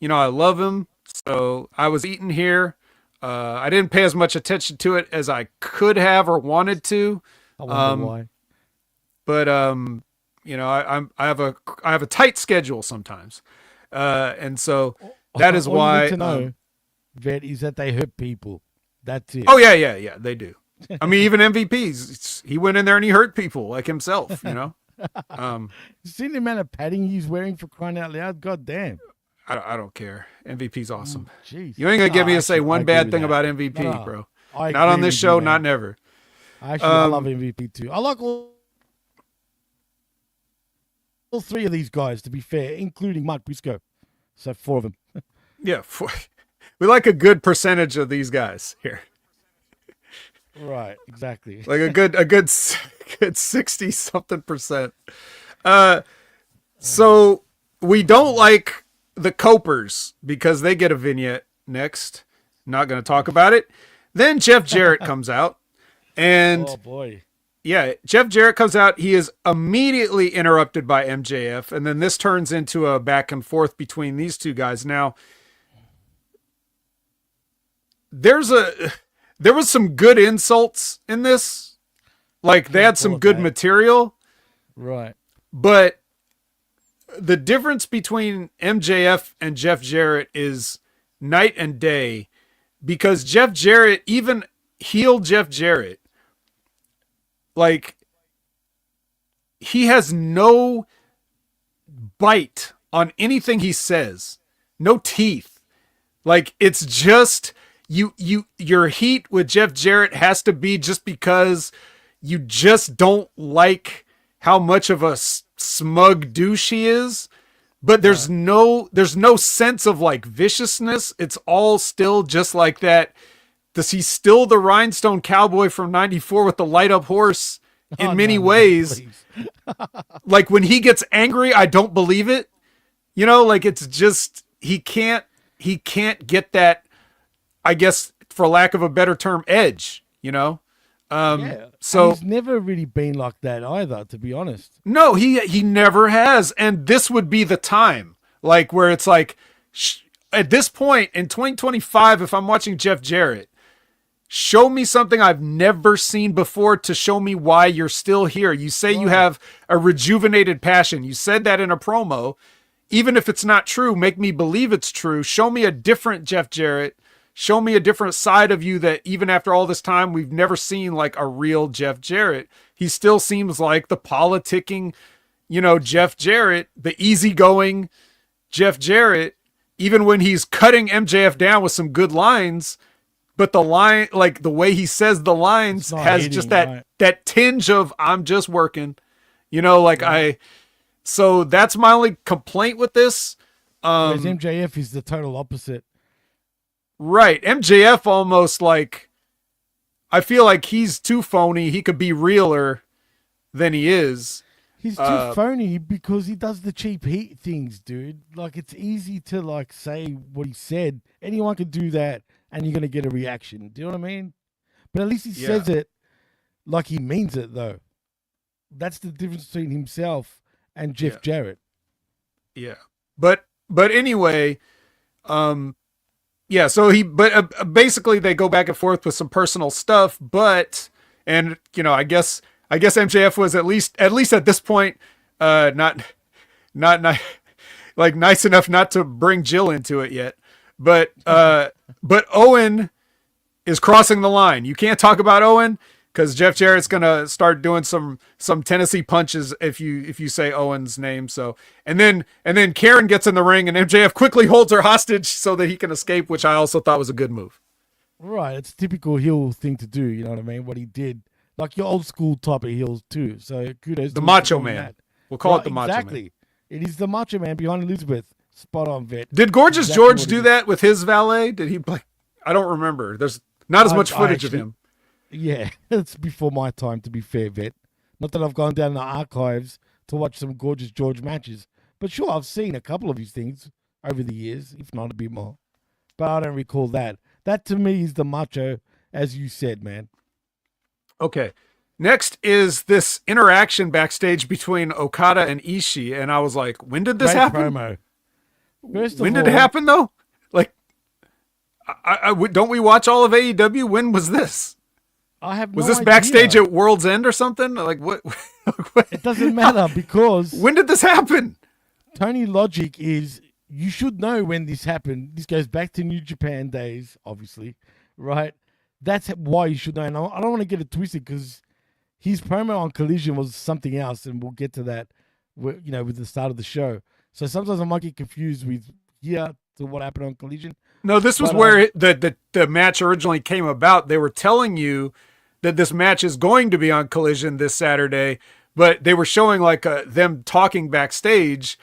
I love him. So I was eating here. I didn't pay as much attention to it as I could have or wanted to. I wonder why. But I have a tight schedule sometimes, and so that is why. All you need to know, Vet, is that they hurt people. That's it. Oh yeah, they do. I mean, even MVPs, he went in there and he hurt people like himself. See the amount of padding he's wearing, for crying out loud. God damn. I don't care. MVP's awesome. Jeez. You ain't gonna get me to say one bad thing about MVP, bro. Not on this show, not never. I love MVP too. I like all three of these guys, to be fair, including Mark Briscoe. So 4 of them. Yeah, we like a good percentage of these guys here. Right, exactly. Like a good 60-something%. So we don't like the Copers because they get a vignette next. Not going to talk about it. Then Jeff Jarrett comes out, and oh boy, Jeff Jarrett comes out. He is immediately interrupted by MJF, and then this turns into a back and forth between these two guys. Now, there was some good insults in this. Like, they had some good material. Right. But the difference between MJF and Jeff Jarrett is night and day, because Jeff Jarrett, even heel Jeff Jarrett, like, he has no bite on anything he says, no teeth. Like, it's just your heat with Jeff Jarrett has to be just because you just don't like how much of a smug douche he is. But there's no sense of like viciousness. It's all still just like that. He's still the rhinestone cowboy from '94 with the light up horse in many ways. Like, when he gets angry, I don't believe it. You know, like, it's just, he can't get that, I guess, for lack of a better term, edge, you know? So he's never really been like that either, to be honest. No, he never has. And this would be the time, like, where it's like, at this point in 2025, if I'm watching Jeff Jarrett, show me something I've never seen before to show me why you're still here. You say you have a rejuvenated passion. You said that in a promo. Even if it's not true, make me believe it's true. Show me a different Jeff Jarrett. Show me a different side of you that even after all this time, we've never seen like a real Jeff Jarrett. He still seems like the politicking, you know, Jeff Jarrett, the easygoing Jeff Jarrett, even when he's cutting MJF down with some good lines. But the line, like the way he says the lines has hitting, just that tinge of, I'm just working, you know, like so that's my only complaint with this. Whereas MJF is the total opposite. Right. MJF almost like, I feel like he's too phony. He could be realer than he is. He's too phony because he does the cheap heat things, dude. Like, it's easy to like say what he said. Anyone could do that and you're going to get a reaction. Do you know what I mean? But at least he says it like he means it, though. That's the difference between himself and Jeff Jarrett. Yeah. But anyway, so basically they go back and forth with some personal stuff, and you know, I guess MJF was at least at this point, not like nice enough not to bring Jill into it yet, but Owen is crossing the line. You can't talk about Owen because Jeff Jarrett's gonna start doing some Tennessee punches if you say Owen's name. So and then Karen gets in the ring and MJF quickly holds her hostage so that he can escape, which I also thought was a good move. Right, it's a typical heel thing to do. You know what I mean? What he did, like your old school type of heels too. So kudos. The Macho Man. We'll call it the Macho Man. Exactly. It is the Macho Man behind Elizabeth. Spot on, Vet. Did Gorgeous George do that with his valet? Did he play? I don't remember. There's not as much footage of him. Yeah, it's before my time, to be fair, Vet. Not that I've gone down the archives to watch some Gorgeous George matches. But sure, I've seen a couple of his things over the years, if not a bit more. But I don't recall that. That, to me, is the Macho, as you said, man. Okay. Next is this interaction backstage between Okada and Ishii, and I was like, when did this happen? Promo. When did it happen, though? Like, don't we watch all of AEW? When was this? I have no Was this idea. Backstage at World's End or something? Like, what? It doesn't matter because... When did this happen? Tony Logic is... You should know when this happened. This goes back to New Japan days, obviously, right? That's why you should know. And I don't want to get it twisted because his promo on Collision was something else, and we'll get to that, you know, with the start of the show. So sometimes I might get confused with here to what happened on Collision. No, this was where the match originally came about. They were telling you that this match is going to be on Collision this Saturday, but they were showing like them talking backstage,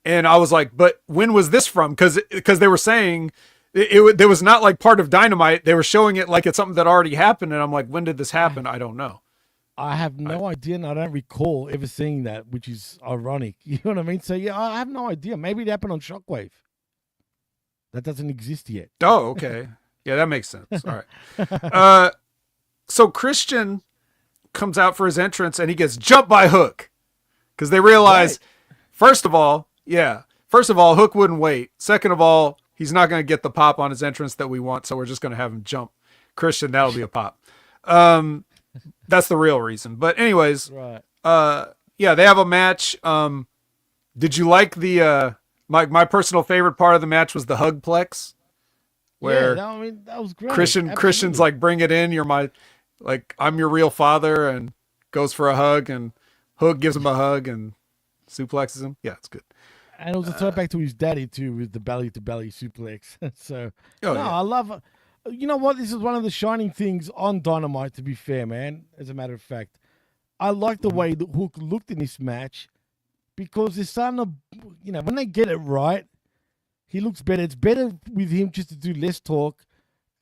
and I was like, but when was this from? Because they were saying it was not like part of Dynamite. They were showing it like it's something that already happened, and I'm like, when did this happen? I don't know. I have no idea, and I don't recall ever seeing that, which is ironic. You know what I mean? So, yeah, I have no idea. Maybe it happened on Shockwave. That doesn't exist yet. Oh, okay. Yeah, that makes sense. All right. So Christian comes out for his entrance and he gets jumped by Hook because they realize, first of all, Hook wouldn't wait. Second of all, he's not going to get the pop on his entrance that we want, so we're just going to have him jump Christian. That'll be a pop. That's the real reason. But anyways, Right. they have a match. Did you like the my personal favorite part of the match was the hugplex, where that was great. Christian's like, bring it in. I'm your real father, and goes for a hug, and Hook gives him a hug and suplexes him. Yeah, it's good. And it was a throwback to his daddy too, with the belly to belly suplex. So I love. You know what? This is one of the shining things on Dynamite. To be fair, man. As a matter of fact, I like the way that Hook looked in this match, because they're starting to, when they get it right, he looks better. It's better with him just to do less talk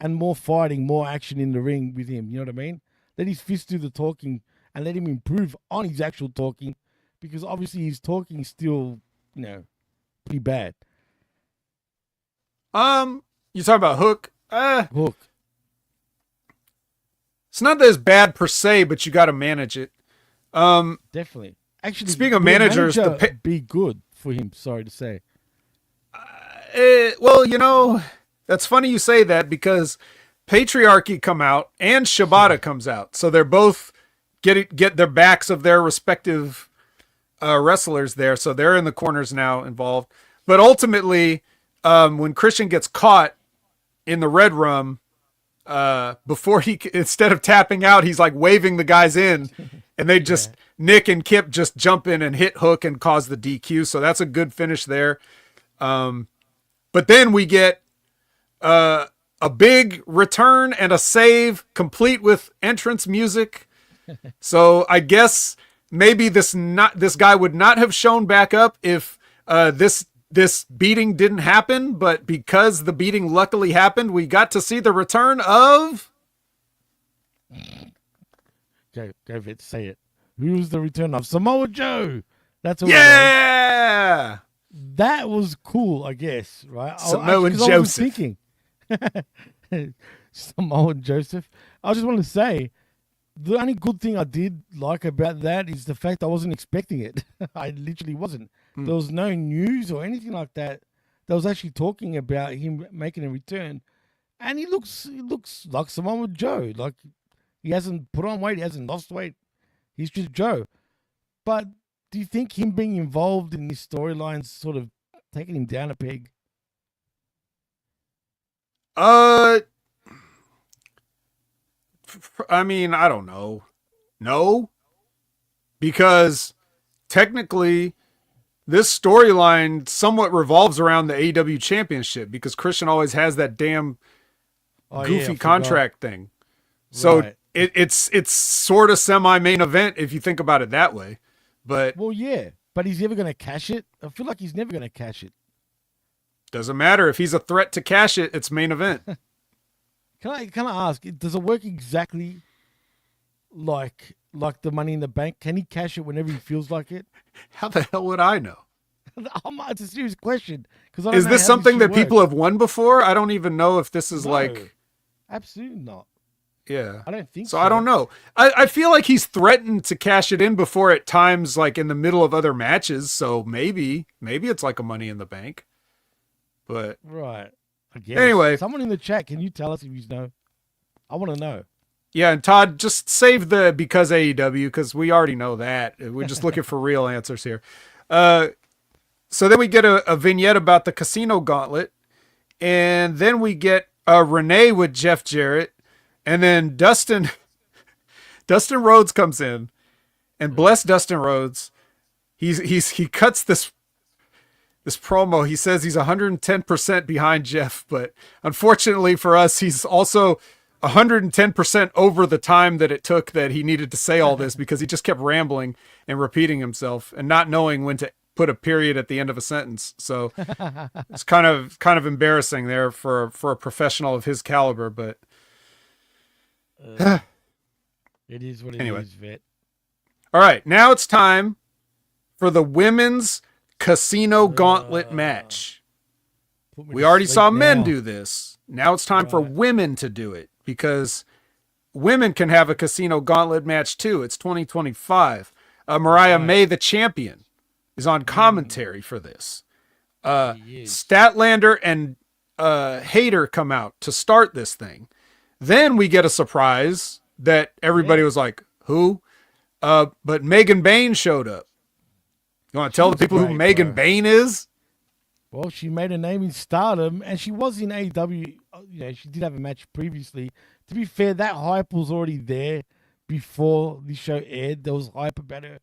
and more fighting, more action in the ring with him. You know what I mean? Let his fists do the talking and let him improve on his actual talking, because obviously his talking is still, pretty bad. You talking about Hook? Hook. It's not that it's bad per se, but you got to manage it. Definitely. Actually, speaking of managers, be good for him. Sorry to say. That's funny you say that, because Patriarchy come out and Shibata comes out, so they're both get their backs of their respective wrestlers there, so they're in the corners now involved. But ultimately, when Christian gets caught in the red room, before instead of tapping out, he's like waving the guys in, and they just Nick and Kip just jump in and hit Hook and cause the DQ. So that's a good finish there. But then we get a big return and a save, complete with entrance music. So I guess maybe this guy would not have shown back up if this beating didn't happen, but because the beating luckily happened, we got to see the return of... Go, Vince, say it. Who's the return of Samoa Joe? That's what Yeah! That was cool, I guess, right? Samoa Joseph. I was thinking. Samoa Joseph. I just want to say, the only good thing I did like about that is the fact I wasn't expecting it. I literally wasn't. There was no news or anything like that that was actually talking about him making a return. And he looks like Samoa Joe. Like, he hasn't put on weight, he hasn't lost weight. He's just Joe. But do you think him being involved in this storyline sort of taking him down a peg? I mean, I don't know. No. Because technically, this storyline somewhat revolves around the AEW Championship, because Christian always has that damn goofy contract thing. So right. it's sort of semi-main event if you think about it that way. But well, yeah. But he's never going to cash it. I feel like he's never going to cash it. Doesn't matter. If he's a threat to cash it, it's main event. Can I ask, does it work exactly like the Money in the Bank? Can he cash it whenever he feels like it? How the hell would I know? It's a serious question. Is this something that people have won before? I don't even know if this is absolutely not. Yeah. I don't think so. So I don't know. I feel like he's threatened to cash it in before at times, like in the middle of other matches. So maybe it's like a Money in the Bank. But right. I guess. Anyway. Someone in the chat, can you tell us if you know? I want to know. Yeah, and Todd, just save the because AEW, because we already know that. We're just looking for real answers here. So then we get a vignette about the Casino Gauntlet, and then we get Renee with Jeff Jarrett, and then Dustin Rhodes comes in, and bless Dustin Rhodes, he cuts this promo. He says he's 110% behind Jeff, but unfortunately for us, he's also 110% over the time that it took that he needed to say all this, because he just kept rambling and repeating himself and not knowing when to put a period at the end of a sentence. So it's kind of embarrassing there for a professional of his caliber, but it is what it is, Vet. All right, now it's time for the women's Casino Gauntlet match. We already saw men do this. Now it's time for women to do it, because women can have a Casino Gauntlet match too. It's 2025. Mariah May, the champion, is on commentary for this. Statlander and Hater come out to start this thing. Then we get a surprise that everybody was like, who? But Megan Bain showed up. You want to tell the people who Megan Bain is? Well, she made a name in Stardom, and she was in AEW. You know, she did have a match previously. To be fair, that hype was already there before the show aired. There was hype about her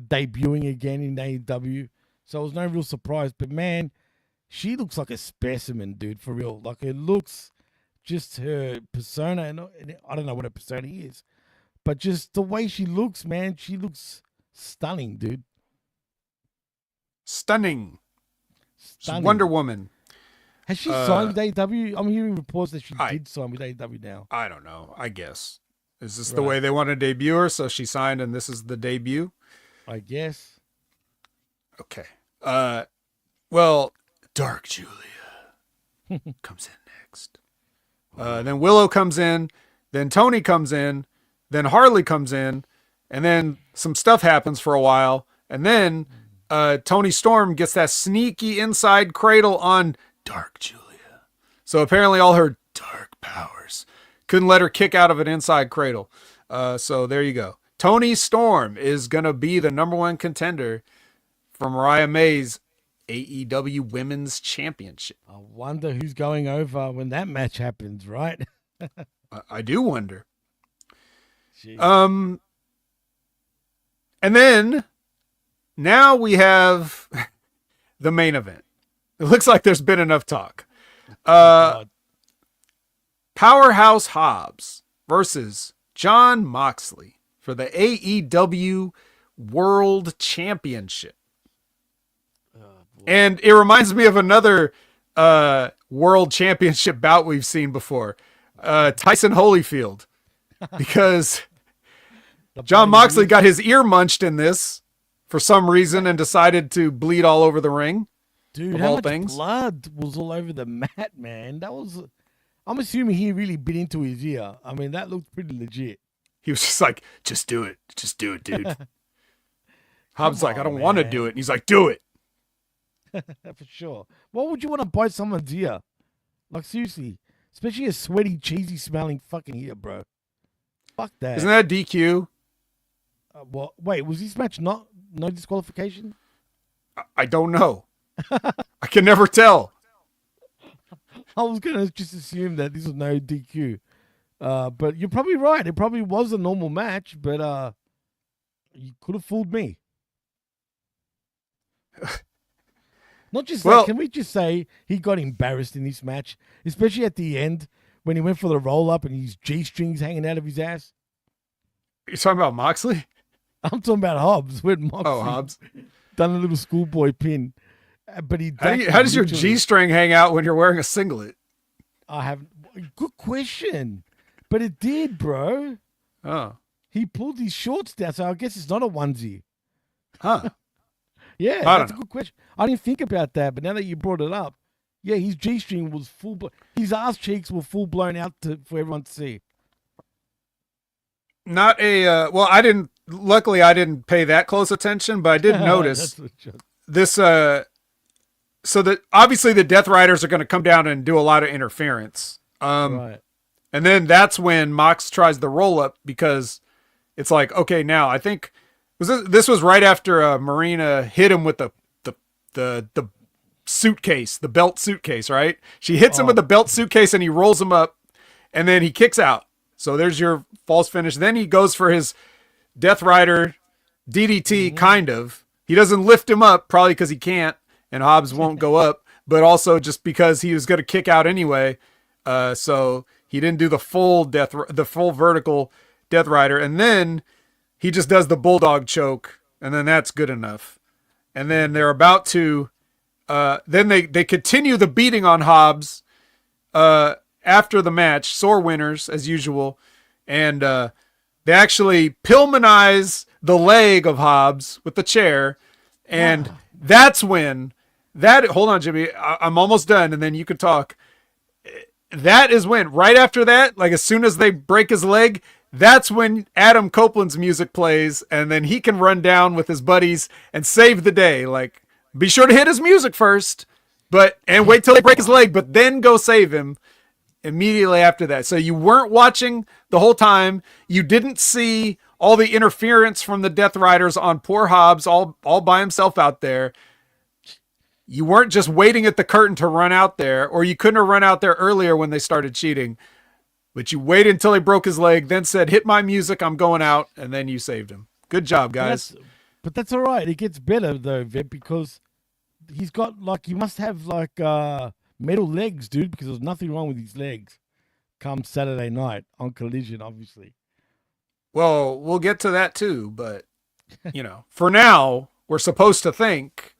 debuting again in AEW, so it was no real surprise. But man, she looks like a specimen, dude, for real. Like, it looks just her persona, and I don't know what her persona is, but just the way she looks, man, she looks stunning, dude. Stunning. Wonder Woman. Has she signed with AEW? I'm hearing reports that she did sign with AEW now. I don't know. I guess. Is this the way they want to debut her? So she signed and this is the debut? I guess. Okay. Well, Dark Julia comes in next. Then Willow comes in. Then Toni comes in. Then Harley comes in. And then some stuff happens for a while. And then Toni Storm gets that sneaky inside cradle on Dark Julia. So apparently all her dark powers couldn't let her kick out of an inside cradle. So there you go. Toni Storm is going to be the number one contender for Mariah May's AEW Women's Championship. I wonder who's going over when that match happens, right? I do wonder. Jeez. And then now we have the main event. It looks like there's been enough talk. Powerhouse Hobbs versus Jon Moxley for the AEW World Championship. And it reminds me of another World Championship bout we've seen before. Tyson Holyfield. Because Jon Moxley got his ear munched in this for some reason and decided to bleed all over the ring. Dude, how much blood was all over the mat, man? That was... I'm assuming he really bit into his ear. I mean, that looked pretty legit. He was just like, just do it. Just do it, dude. Hobbs like, I don't want to do it. And he's like, do it. For sure. Why would you want to bite someone's ear? Like, seriously. Especially a sweaty, cheesy smelling fucking ear, bro. Fuck that. Isn't that a DQ? Well, wait, was this match no disqualification? I don't know. I can never tell. I was going to just assume that this was no DQ. But you're probably right. It probably was a normal match, but you could have fooled me. Not just that. Can we just say he got embarrassed in this match, especially at the end when he went for the roll-up and his G-strings hanging out of his ass? You're talking about Moxley? I'm talking about Hobbs. When Moxley Hobbs. Done a little schoolboy pin. But how does your G-string hang out when you're wearing a singlet? I have... Good question. But it did, bro. Oh. He pulled his shorts down, so I guess it's not a onesie. Huh. Yeah, that's a good question. I didn't think about that, but now that you brought it up, yeah, his G-string was his ass cheeks were full blown out for everyone to see. Not a... luckily I didn't pay that close attention, but I did notice this... So that obviously the Death Riders are going to come down and do a lot of interference. Right. And then that's when Mox tries the roll up because it's like, okay, now I think this was right after Marina hit him with the suitcase, the belt suitcase, right? She hits him with the belt suitcase and he rolls him up and then he kicks out. So there's your false finish. Then he goes for his Death Rider DDT, kind of. He doesn't lift him up, probably because he can't. And Hobbs won't go up, but also just because he was going to kick out anyway. So he didn't do the full vertical Death Rider. And then he just does the Bulldog choke. And then that's good enough. And then they're about to, then they continue the beating on Hobbs, after the match, sore winners as usual. And, they actually Pillmanize the leg of Hobbs with the chair. And that's when hold on, Jimmy, I'm almost done and then you can talk. that is when, right after that, like as soon as they break his leg, that's when Adam Copeland's music plays, and then he can run down with his buddies and save the day. Like, be sure to hit his music first, and wait till they break his leg, but then go save him immediately after that. So you weren't watching the whole time. You didn't see all the interference from the Death Riders on poor Hobbs all by himself out there. You weren't just waiting at the curtain to run out there, or you couldn't have run out there earlier when they started cheating. But you waited until he broke his leg, then said, hit my music, I'm going out, and then you saved him. Good job, guys. But that's all right. It gets better, though, Vic, because he's got, he must have, metal legs, dude, because there's nothing wrong with his legs come Saturday night on Collision, obviously. Well, we'll get to that, too, but, for now, we're supposed to think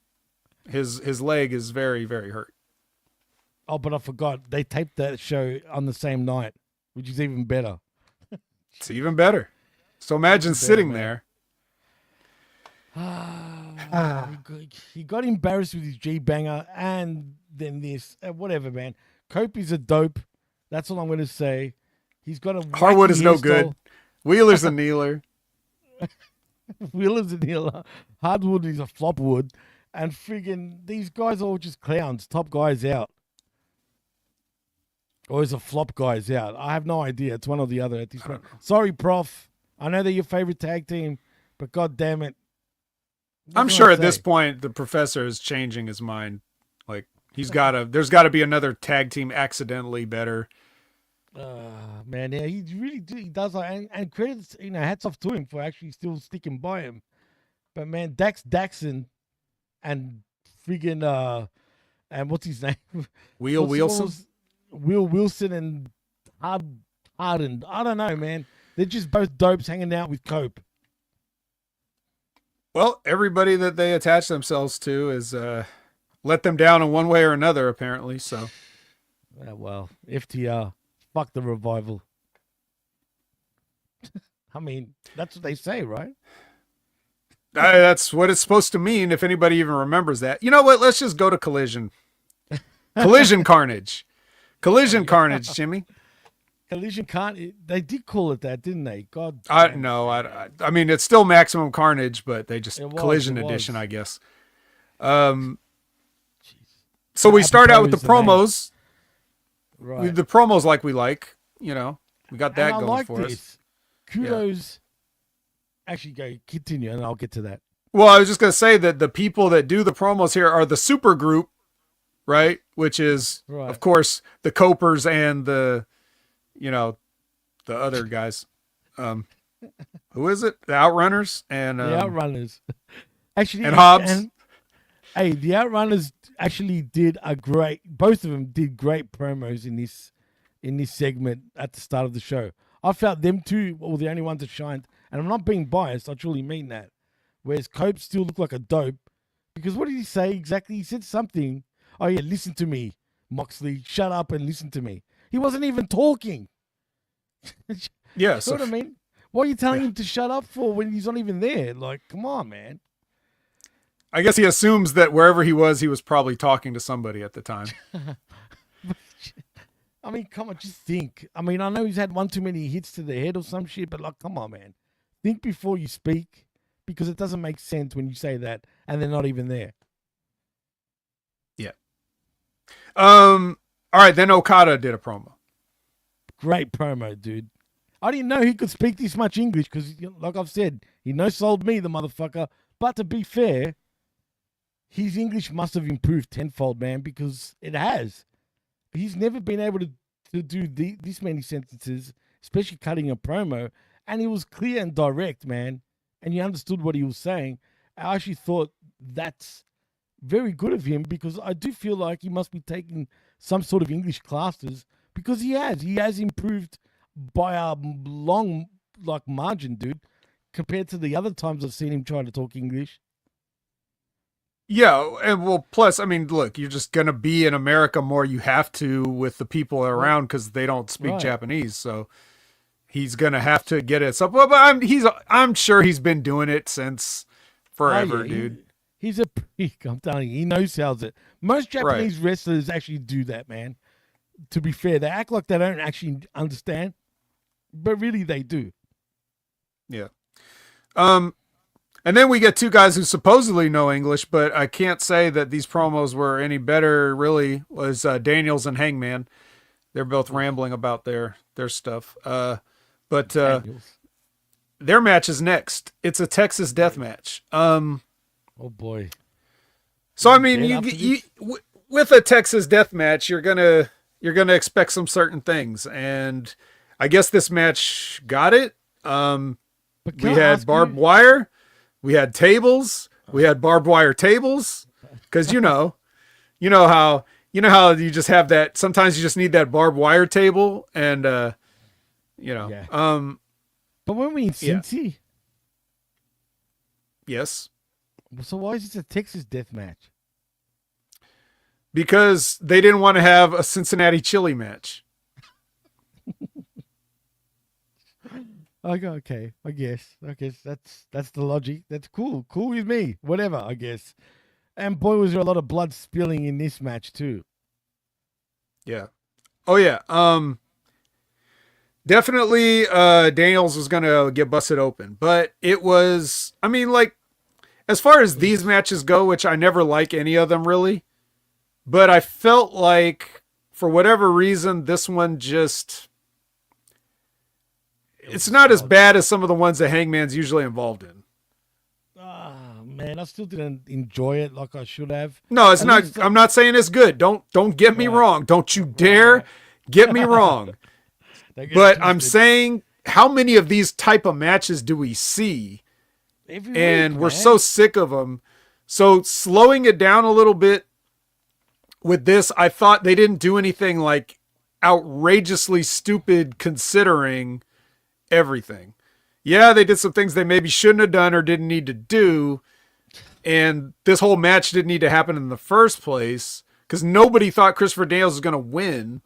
his leg is very, very hurt. Oh, but I forgot. They taped that show on the same night, which is even better. It's even better. So imagine sitting there. He got embarrassed with his G-banger and then this. Whatever, man. Cope is a dope. That's all I'm going to say. He's got a Harwood is no good. Wheeler's a kneeler. Wheeler's a kneeler. Hardwood is a flopwood. And friggin' these guys are all just clowns. Top guys out. Or is a flop guys out? I have no idea. It's one or the other at this point. Sorry, Prof. I know they're your favorite tag team, but god damn it. I'm sure at this point the professor is changing his mind. Like there's gotta be another tag team accidentally better. Man, yeah, he really he does. And credits, hats off to him for actually still sticking by him. But man, Daxon and friggin' and what's his name? Wilson? Will Wilson and Harden. I don't know, man. They're just both dopes hanging out with Cope. Well, everybody that they attach themselves to is let them down in one way or another, apparently. So, well, FTR, fuck the revival. I mean, that's what they say, right? That's what it's supposed to mean. If anybody even remembers that, you know what? Let's just go to Collision. Collision Carnage. Collision Carnage, Jimmy. Collision Carnage. They did call it that, didn't they? God. I mean, it's still Maximum Carnage, but they just Collision Edition, I guess. So we start out with the promos. Right. The promos like we like. We got that going for us. Kudos. Yeah. Actually, continue, and I'll get to that. Well, I was just going to say that the people that do the promos here are the super group, right? Which is, of course, the Copers and the other guys. Who is it? The Outrunners and the Outrunners. Actually, and Hobbs. Hey, the Outrunners actually did both of them did great promos in this segment at the start of the show. I felt them two were the only ones that shined. And I'm not being biased. I truly mean that. Whereas Cope still looked like a dope. Because what did he say exactly? He said something. Oh, yeah, listen to me, Moxley. Shut up and listen to me. He wasn't even talking. Yeah. You know what I mean? What are you telling him to shut up for when he's not even there? Like, come on, man. I guess he assumes that wherever he was probably talking to somebody at the time. I mean, come on, just think. I mean, I know he's had one too many hits to the head or some shit, but come on, man. Think before you speak, because it doesn't make sense when you say that and they're not even there. Yeah. All right, then Okada did a promo. Great promo, dude. I didn't know he could speak this much English because, like I've said, he no-sold me, the motherfucker. But to be fair, his English must have improved tenfold, man, because it has. He's never been able to do this many sentences, especially cutting a promo. And he was clear and direct, man. And you understood what he was saying. I actually thought that's very good of him because I do feel like he must be taking some sort of English classes because he has. He has improved by a long margin, dude, compared to the other times I've seen him trying to talk English. Yeah, and well, plus, I mean, look, you're just going to be in America more. You have to with the people around because they don't speak Japanese. So he's going to have to get it. So, but I'm sure he's been doing it since forever, dude. He's a freak. I'm telling you, he knows sells it. Most Japanese wrestlers actually do that, man. To be fair, they act like they don't actually understand, but really they do. Yeah. And then we get two guys who supposedly know English, but I can't say that these promos were any better, really, was Daniels and Hangman. They're both rambling about their stuff. But their match is next. It's a Texas death match. Oh, boy. So, I mean, you with a Texas death match, you're gonna expect some certain things. And I guess this match got it. We had barbed wire. We had tables. We had barbed wire tables. Because you know how you just have that. Sometimes you just need that barbed wire table, and Yeah. But when we in Cincy, yes. So why is this a Texas death match? Because they didn't want to have a Cincinnati chili match. Okay, I guess that's the logic. That's cool with me. Whatever, I guess. And boy, was there a lot of blood spilling in this match too. Yeah. Oh yeah. Definitely Daniels was gonna get busted open, but it was. I mean, like, as far as these matches go, which I never like any of them really, but I felt like for whatever reason this one just. It's not as bad as some of the ones that Hangman's usually involved in. Man, I still didn't enjoy it like I should have. No, it's not. I'm not saying it's good. Don't get me wrong. Don't you dare get me wrong. But I'm saying, how many of these type of matches do we see? And we're so sick of them. So slowing it down a little bit with this, I thought they didn't do anything like outrageously stupid considering everything. Yeah, they did some things they maybe shouldn't have done or didn't need to do. And this whole match didn't need to happen in the first place because nobody thought Christopher Daniels was going to win.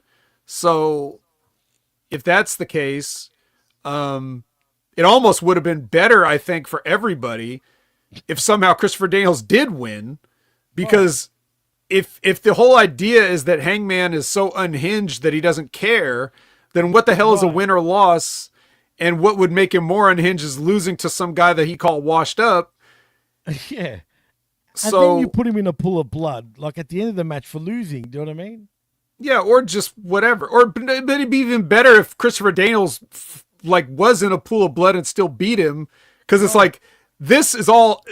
So if that's the case, it almost would have been better, I think, for everybody if somehow Christopher Daniels did win. Because if the whole idea is that Hangman is so unhinged that he doesn't care, then what the hell is a win or loss? And what would make him more unhinged is losing to some guy that he called washed up. Yeah. So, and then you put him in a pool of blood, like at the end of the match for losing. Do you know what I mean? Yeah, or just whatever. But it'd be even better if Christopher Daniels was in a pool of blood and still beat him. Because it's like, this is all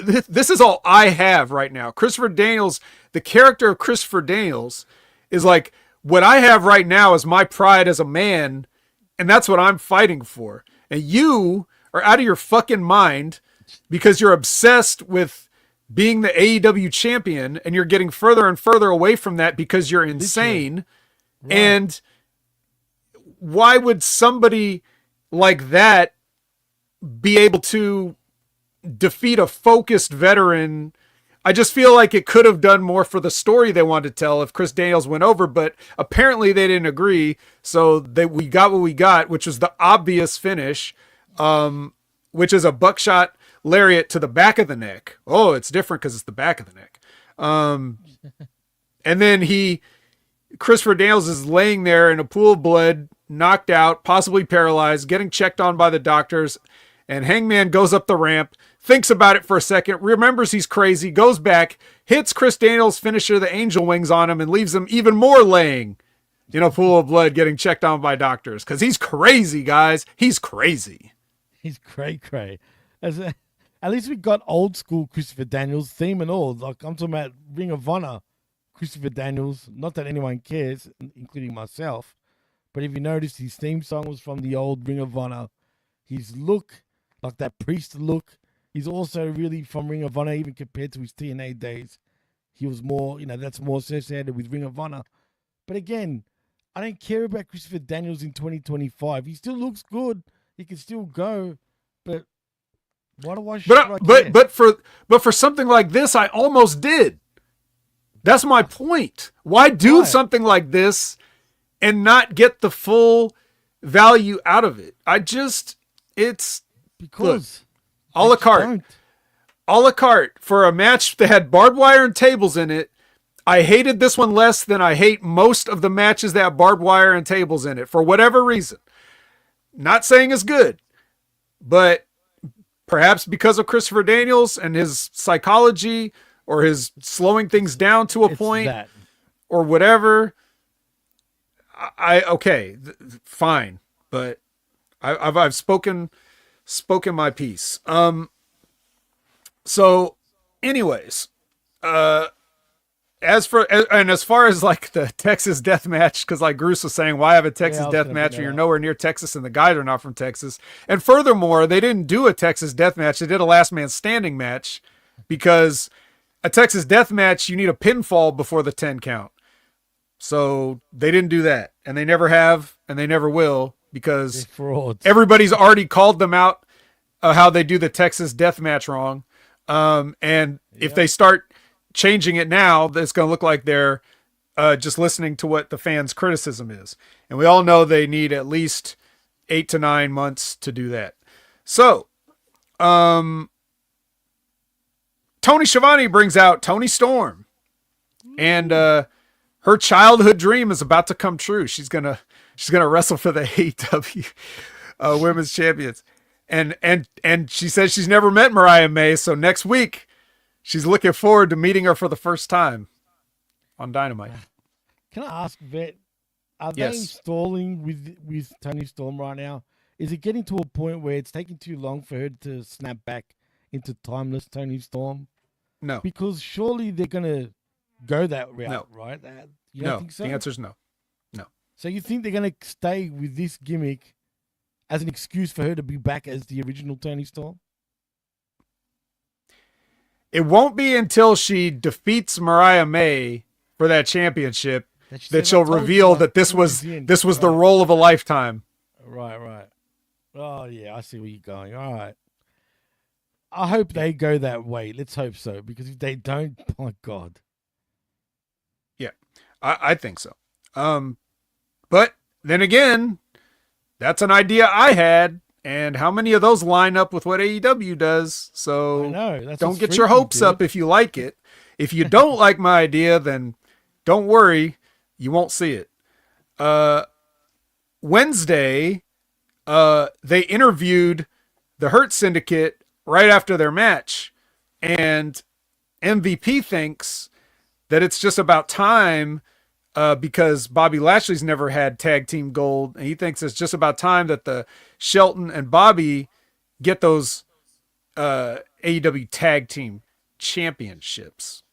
I have right now. Christopher Daniels, the character of Christopher Daniels is like, what I have right now is my pride as a man. And that's what I'm fighting for. And you are out of your fucking mind because you're obsessed with being the AEW champion and you're getting further and further away from that because you're insane. Right. And why would somebody like that be able to defeat a focused veteran? I just feel like it could have done more for the story they wanted to tell if Chris Daniels went over, but apparently they didn't agree. So we got what we got, which was the obvious finish, which is a buckshot lariat to the back of the neck. Oh, it's different because it's the back of the neck. And then Christopher Daniels is laying there in a pool of blood, knocked out, possibly paralyzed, getting checked on by the doctors. And Hangman goes up the ramp, thinks about it for a second, remembers he's crazy, goes back, hits Chris Daniels' finisher, the angel wings on him, and leaves him even more laying in a pool of blood, getting checked on by doctors. Because he's crazy, guys. He's crazy. He's cray. At least we got old school Christopher Daniels theme and all. Like, I'm talking about Ring of Honor Christopher Daniels. Not that anyone cares, including myself. But if you noticed, his theme song was from the old Ring of Honor. His look, like that priest look, he's also really from Ring of Honor, even compared to his TNA days. He was more, that's more associated with Ring of Honor. But again, I don't care about Christopher Daniels in 2025. He still looks good. He can still go. But why do I But for something like this, I almost did. That's my point. Why do something like this and not get the full value out of it? It's because a la carte for a match that had barbed wire and tables in it. I hated this one less than I hate most of the matches that have barbed wire and tables in it for whatever reason. Not saying it's good, but perhaps because of Christopher Daniels and his psychology or his slowing things down to a point or whatever. Fine, but I've spoken my piece. So anyways, as far as like the Texas death match, because like Bruce was saying, why have a Texas death match when you're nowhere near Texas and the guys are not from Texas? And furthermore, they didn't do a Texas death match. They did a last man standing match, because a Texas death match, you need a pinfall before the 10 count. So they didn't do that, and they never have, and they never will, because everybody's already called them out how they do the Texas death match wrong. If they start changing it now, it's going to look like they're just listening to what the fans' criticism is. And we all know they need at least 8 to 9 months to do that. So, Tony Schiavone brings out Toni Storm, and her childhood dream is about to come true. She's gonna wrestle for the AEW Women's Champions, and she says she's never met Mariah May, so next week she's looking forward to meeting her for the first time on Dynamite. Can I ask, Vet, are they stalling with Toni Storm right now? Is it getting to a point where it's taking too long for her to snap back into timeless Toni Storm? No. Because surely they're going to go that route, right? You don't think so? The answer is no. No. So you think they're going to stay with this gimmick as an excuse for her to be back as the original Toni Storm? It won't be until she defeats Mariah May for that championship that she'll reveal that this was the role of a lifetime. Right. Oh, yeah, I see where you're going. All right. I hope they go that way. Let's hope so, because if they don't, my God. Yeah, I think so. But then again, that's an idea I had, and how many of those line up with what AEW does? So I know, don't get your hopes up if you like it. If you don't like my idea, then don't worry, you won't see it. Wednesday, they interviewed the Hurt Syndicate right after their match, and MVP thinks that it's just about time, because Bobby Lashley's never had tag team gold, and he thinks it's just about time that the Shelton and Bobby get those AEW tag team championships.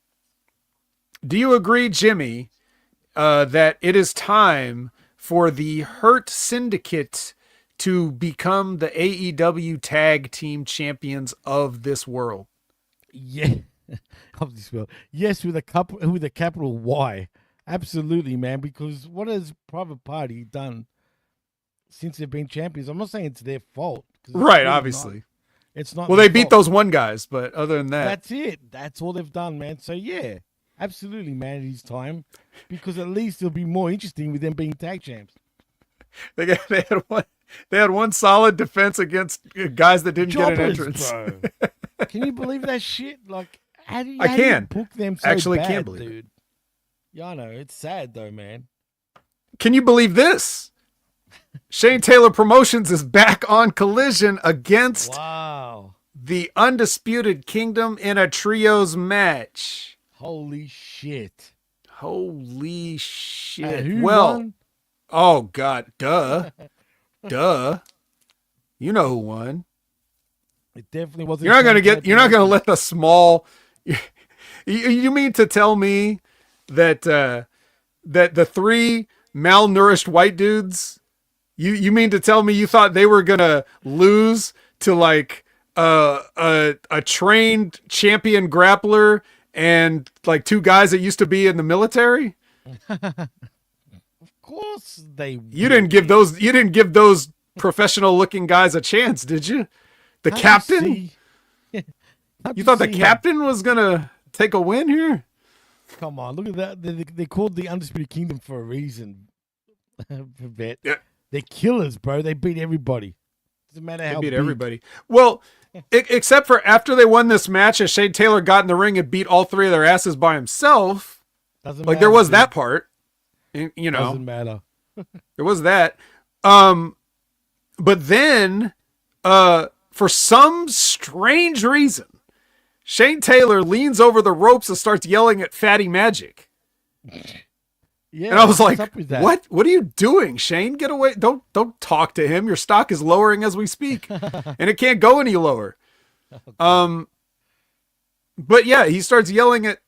Do you agree, Jimmy, that it is time for the Hurt Syndicate to become the AEW tag team champions of this world? Yeah, of this world. Yes, with a capital Y. Absolutely, man. Because what has Private Party done since they've been champions? I'm not saying it's their fault. Right, really obviously. It's not. Well, they beat those one guys, but other than that, that's it. That's all they've done, man. So yeah, absolutely, man. It is time, because at least it'll be more interesting with them being tag champs. They had one solid defense against guys that didn't get an entrance. Bro. Can you believe that shit? Like, how do you book them so actually bad, can't believe dude? it. Yeah, I know. It's sad though, man. Can you believe this? Shane Taylor Promotions is back on Collision against the Undisputed Kingdom in a trios match. Holy shit. Holy shit. Who won? Oh God, duh. Duh. You know who won. It definitely wasn't. You're not gonna let the small you mean to tell me that that the three malnourished white dudes, you mean to tell me you thought they were gonna lose to like a trained champion grappler and like two guys that used to be in the military? Of course they. You didn't give those professional looking guys a chance, did you? The captain? You thought the captain was gonna take a win here? Come on, look at that. They're called the Undisputed Kingdom for a reason. Yeah. They're killers, bro. They beat everybody. Doesn't matter how they beat everybody. Well, except for after they won this match, as Shane Taylor got in the ring and beat all three of their asses by himself. Doesn't Like matter, there was dude. that part, you know, Doesn't matter. there was that. But then, for some strange reason, Shane Taylor leans over the ropes and starts yelling at Fatty Magic. Yeah, And I was what's like, up with that? "What? What are you doing, Shane? Get away! Don't talk to him. Your stock is lowering as we speak, and it can't go any lower." But yeah, he starts yelling at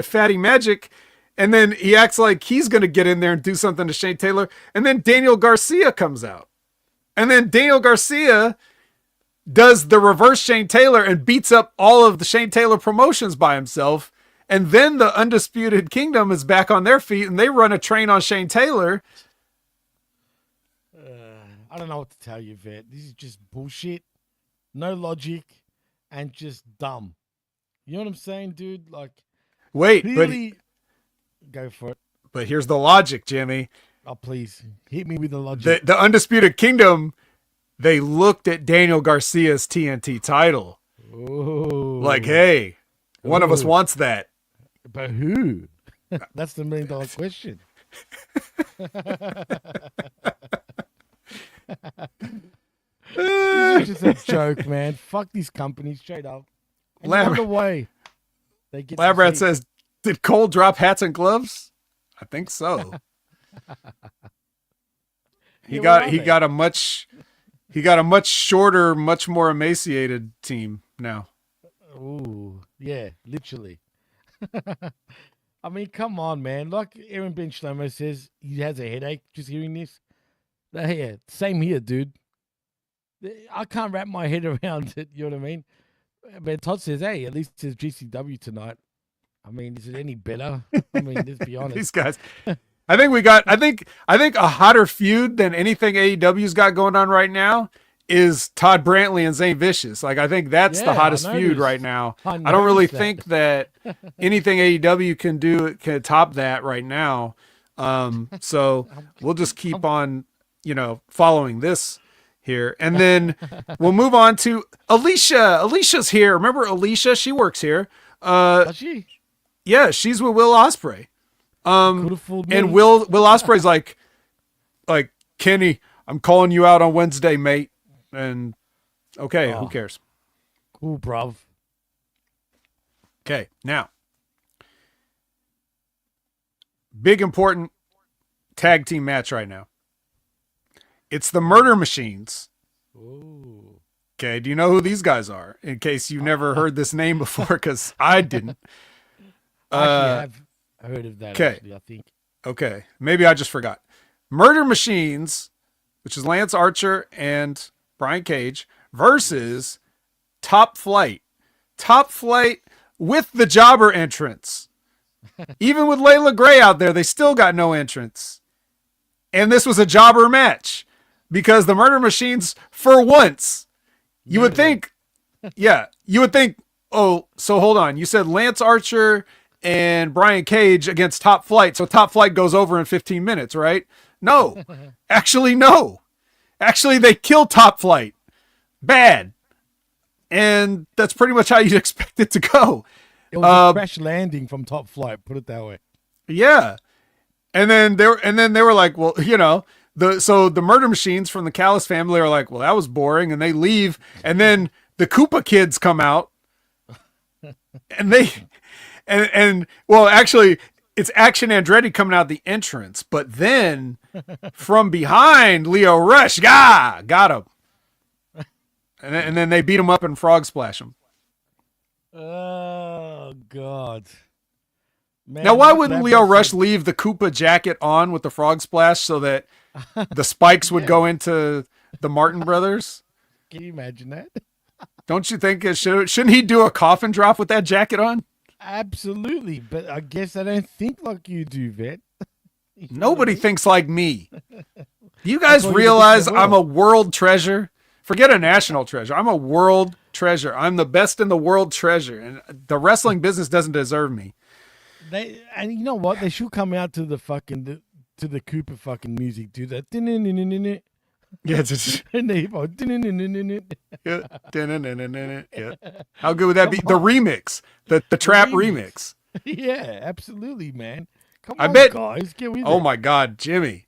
Fatty Magic, and then he acts like he's gonna get in there and do something to Shane Taylor, and then Daniel Garcia comes out, and then Daniel Garcia does the reverse Shane Taylor and beats up all of the Shane Taylor promotions by himself. And then the Undisputed Kingdom is back on their feet and they run a train on Shane Taylor. I don't know what to tell you, Vet. This is just bullshit. No logic and just dumb. You know what I'm saying, dude? Like, Wait, clearly... Go for it. but here's the logic, Jimmy. Oh, please. Hit me with the logic. The Undisputed Kingdom, they looked at Daniel Garcia's TNT title. Ooh. Like, hey, one of us Ooh. wants that. But who? That's the $1 million question. This is just a joke, man. Fuck these companies straight up. And Lab- the way they get Labrat says, did Cole drop hats and gloves? I think so. He got a much shorter, much more emaciated team now. Ooh, yeah, literally. I mean, come on, man. Like Aaron Ben Shlomo says, he has a headache just hearing this. Yeah, same here, dude. I can't wrap my head around it. You know what I mean? But Todd says, hey, at least it's GCW tonight. I mean, is it any better? I mean, let's be honest. These guys. I think a hotter feud than anything AEW's got going on right now is Todd Brantley and Zane Vicious. Like, I think that's the hottest feud right now. I don't really think that anything AEW can top that right now. So we'll just keep on, following this here. And then we'll move on to Alicia. Alicia's here. Remember Alicia? She works here. Does she? Yeah, she's with Will Ospreay. And Will Ospreay's like, Kenny, I'm calling you out on Wednesday, mate. And okay, who cares? Cool, bruv. Okay, now, big important tag team match right now. It's the Murder Machines. Ooh. Okay, do you know who these guys are? In case you never heard this name before, because I didn't. I have heard of that. Okay. Actually, I think. Okay, maybe I just forgot. Murder Machines, which is Lance Archer and Brian Cage, versus Top Flight. Top Flight with the jobber entrance. Even with Layla Gray out there, they still got no entrance. And this was a jobber match because the Murder Machines, for once, you would think, oh, so hold on. You said Lance Archer and Brian Cage against Top Flight. So Top Flight goes over in 15 minutes, right? No. Actually, no. Actually, they kill Top Flight. Bad. And that's pretty much how you'd expect it to go. It was a crash landing from Top Flight, put it that way. Yeah. And then they were like, well, the Murder Machines from the Callis family are like, well, that was boring, and they leave. And then the Koopa kids come out. And they well, actually, it's Action Andretti coming out the entrance, but then from behind, Leo Rush, got him. And then they beat him up and frog splash him. Oh, God. Man, Now, why wouldn't Leo Rush leave the Koopa jacket on with the frog splash so that the spikes would go into the Martin brothers? Can you imagine that? Don't you think shouldn't he do a coffin drop with that jacket on? Absolutely, but I guess I don't think like you do, Vet. Nobody thinks like me. Do you guys realize I'm a world treasure? Forget a national treasure. I'm a world treasure. I'm the best in the world treasure, and the wrestling business doesn't deserve me. And you know what? They should come out to the Cooper fucking music, do that. Yeah, it's And they go, yeah. How good would that be? The remix, the trap remix. Yeah, absolutely, man. Come I on, bet. guys, get with Oh it. my God, Jimmy.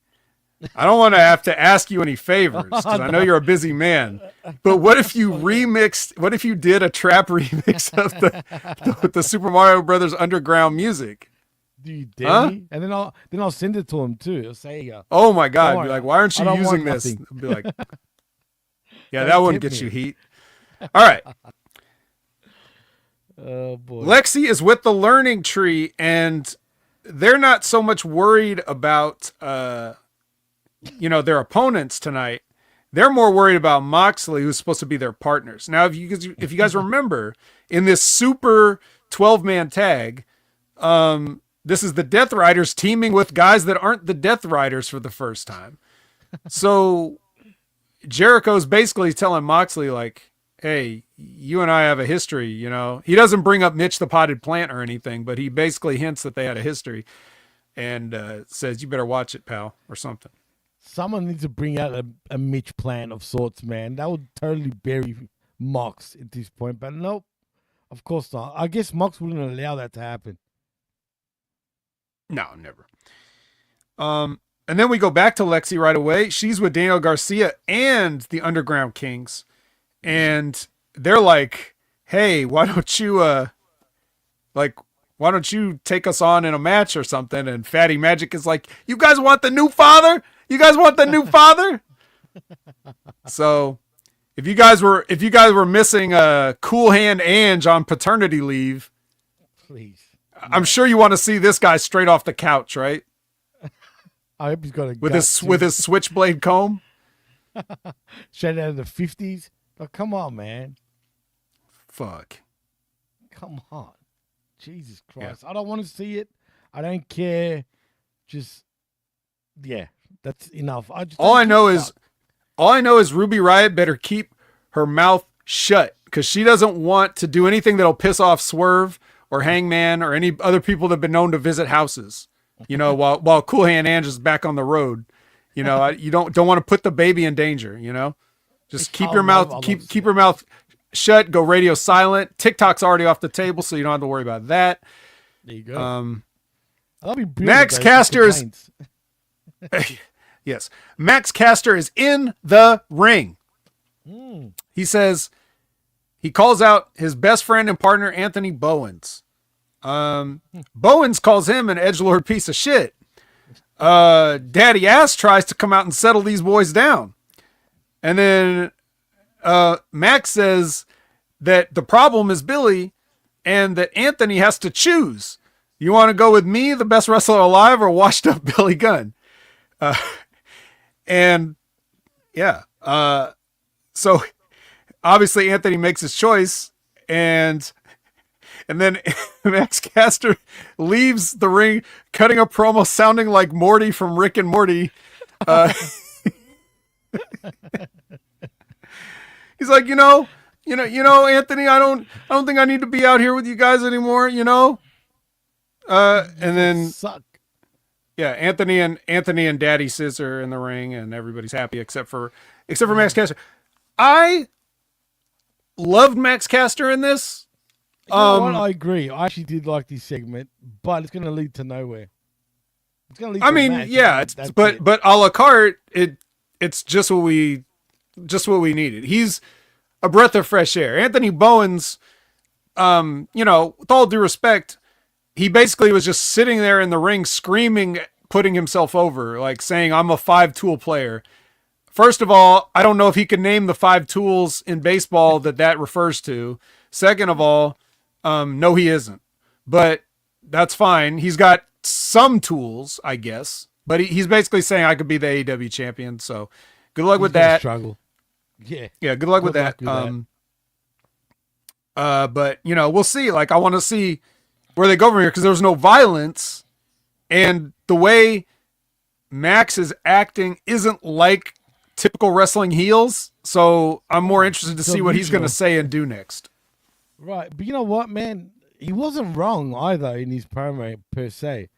I don't want to have to ask you any favors because I know you're a busy man. But what if you remixed? What if you did a trap remix of the Super Mario Brothers underground music? Do you dare Huh? me? And then I'll send it to him too. I'll say, Oh my God! worry, Be like, why aren't I you don't want using this? nothing. Be like, yeah, Don't that wouldn't tempt get you me. heat. All right. Oh boy. Lexi is with the learning tree, and they're not so much worried about their opponents tonight. They're more worried about Moxley, who's supposed to be their partners. Now, if you guys remember, in this super 12-man tag, this is the Death Riders teaming with guys that aren't the Death Riders for the first time. So Jericho's basically telling Moxley, like, hey, you and I have a history, you know. He doesn't bring up Mitch the Potted Plant or anything, but he basically hints that they had a history and says, you better watch it, pal, or something. Someone needs to bring out a Mitch plan of sorts, man. That would totally bury Mox at this point. But nope, of course not. I guess Mox wouldn't allow that to happen. No, never. And then we go back to Lexi right away. She's with Daniel Garcia and the Underground Kings. And they're like, hey, why don't you take us on in a match or something? And Fatty Magic is like, you guys want the new father? You guys want the new father? So if you guys were missing Cool Hand Ange on paternity leave, Please. I'm sure you want to see this guy straight off the couch, right? I hope he's got a With his switchblade comb. straight out of the 50s. Oh, come on, man. Fuck. Come on. Jesus Christ. Yeah. I don't want to see it. I don't care. Just, yeah, that's enough. All I know is Ruby Riott better keep her mouth shut because she doesn't want to do anything that'll piss off Swerve or Hangman or any other people that have been known to visit houses. You know, while Cool Hand Ange is back on the road. You know, you don't want to put the baby in danger, you know? Just keep your mouth keep your mouth shut, go radio silent. TikTok's already off the table, so you don't have to worry about that. There you go. Max Caster is yes. Max Caster is in the ring. He says he calls out his best friend and partner Anthony Bowens. Bowens calls him an edgelord piece of shit. Daddy Ass tries to come out and settle these boys down. And then Max says that the problem is Billy and that Anthony has to choose. You want to go with me, the best wrestler alive, or washed up Billy Gunn? And yeah. So obviously Anthony makes his choice and then Max Caster leaves the ring cutting a promo sounding like Morty from Rick and Morty. He's like, you know, Anthony, I don't think I need to be out here with you guys anymore, you know? And then suck. Yeah, Anthony and Daddy Scissor in the ring and everybody's happy except for Max Caster. I loved Max Caster in this. You know what? I agree. I actually did like this segment, but it's going to lead to nowhere. It's going to lead to a match. Yeah, but a la carte, it's just what we needed. He's a breath of fresh air. Anthony Bowens, with all due respect, he basically was just sitting there in the ring screaming, putting himself over, like saying, I'm a 5-tool player. First of all, I don't know if he can name the 5 tools in baseball that refers to. Second of all, no, he isn't. But that's fine. He's got some tools, I guess. But he's basically saying I could be the AEW champion. So good luck with that. Struggle. Yeah. Yeah, good luck with that. But, we'll see. Like, I want to see where they go from here because there's no violence. And the way Max is acting isn't like typical wrestling heels. So I'm more interested to see what he's going to say and do next. Right. But you know what, man? He wasn't wrong either in his promo per se.